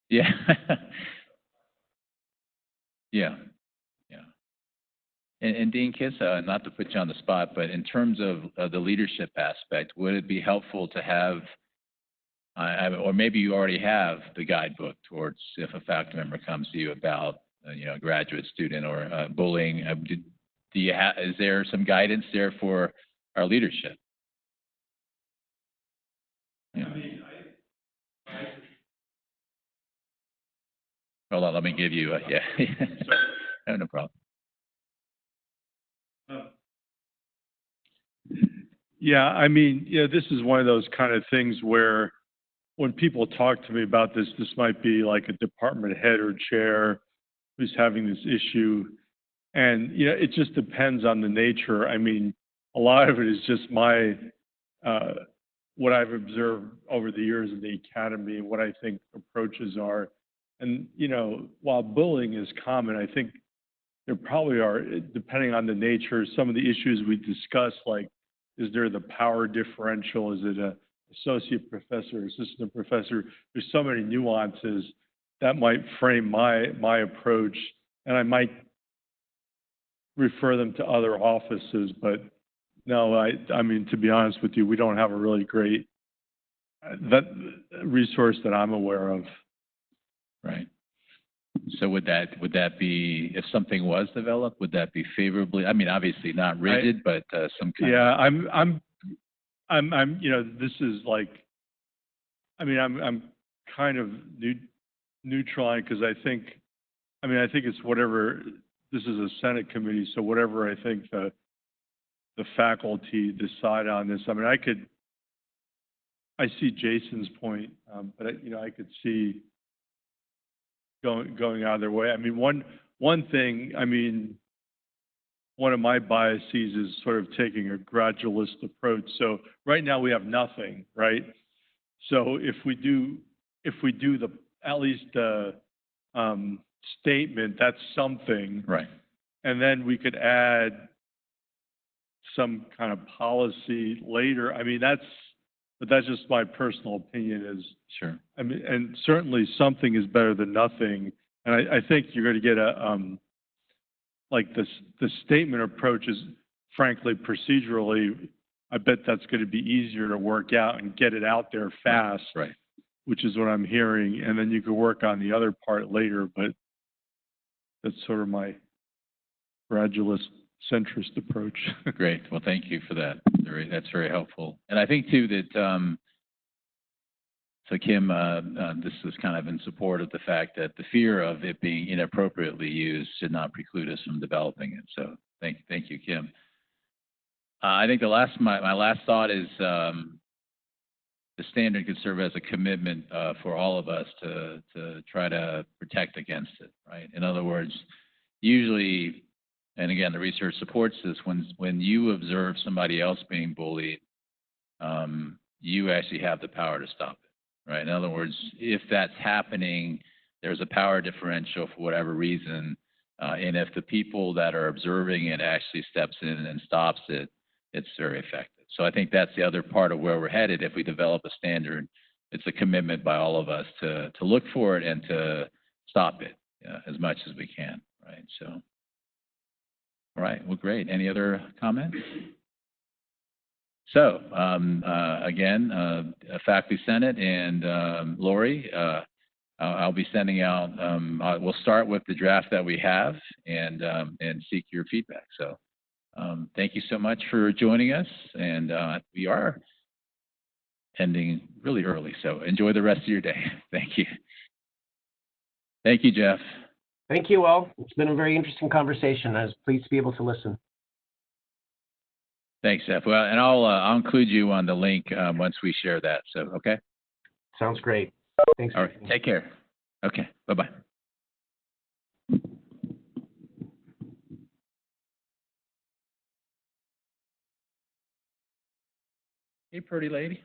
Yeah. Yeah. And Dean Kiss, not to put you on the spot, but in terms of the leadership aspect, would it be helpful to have, or maybe you already have the guidebook towards if a faculty member comes to you about, a graduate student or bullying, is there some guidance there for our leadership? Yeah. Hold on, let me give you yeah. No problem.
Yeah, this is one of those kind of things where when people talk to me about this might be like a department head or chair who's having this issue. And, it just depends on the nature. A lot of it is just my what I've observed over the years in the academy, what I think approaches are. And, you know, while bullying is common, I think there probably are, depending on the nature, some of the issues we discussed, like, is there the power differential? Is it a associate professor, assistant professor? There's so many nuances that might frame my approach, and I might refer them to other offices, but no, I mean, to be honest with you, we don't have a really great that resource that I'm aware of.
Right. So would that be, if something was developed, would that be favorably? I mean, obviously not rigid, but some kind
Yeah,
of.
I'm, you know, this is like, I mean, I'm kind of neutral because I think it's whatever, this is a Senate committee, so whatever I think the faculty decide on this. I mean, I see Jason's point, but I could see going out of their way. I mean, one thing, I mean, one of my biases is sort of taking a gradualist approach. So right now we have nothing, right? So if we do at least the statement, that's something.
Right.
And then we could add some kind of policy later. I mean, but that's just my personal opinion is.
Sure.
I mean, and certainly something is better than nothing. And I think you're going to get like the statement approach is, frankly, procedurally, I bet that's going to be easier to work out and get it out there fast.
Right.
Which is what I'm hearing. And then you could work on the other part later, but that's sort of my gradualist centrist approach.
Great. Well, thank you for that. That's very helpful. And I think too that, so Kim, this is kind of in support of the fact that the fear of it being inappropriately used should not preclude us from developing it. So thank you, Kim. I think my last thought is the standard could serve as a commitment for all of us to try to protect against it, right? In other words, usually, and again, the research supports this, when you observe somebody else being bullied, you actually have the power to stop it, right? In other words, if that's happening, there's a power differential for whatever reason, and if the people that are observing it actually steps in and stops it, it's very effective. So I think that's the other part of where we're headed. If we develop a standard, it's a commitment by all of us to look for it and to stop it as much as we can, right? So, all right, well, great. Any other comments? So, again, Faculty Senate and Lori, I'll be sending out, we'll start with the draft that we have and seek your feedback. So thank you so much for joining us. And we are ending really early, so enjoy the rest of your day. Thank you. Thank you, Jeff.
Thank you all. It's been a very interesting conversation. I was pleased to be able to listen.
Thanks, Jeff. Well, and I'll include you on the link once we share that. So, okay?
Sounds great. Thanks.
All right. Take care. Okay. Bye-bye.
Hey, pretty lady.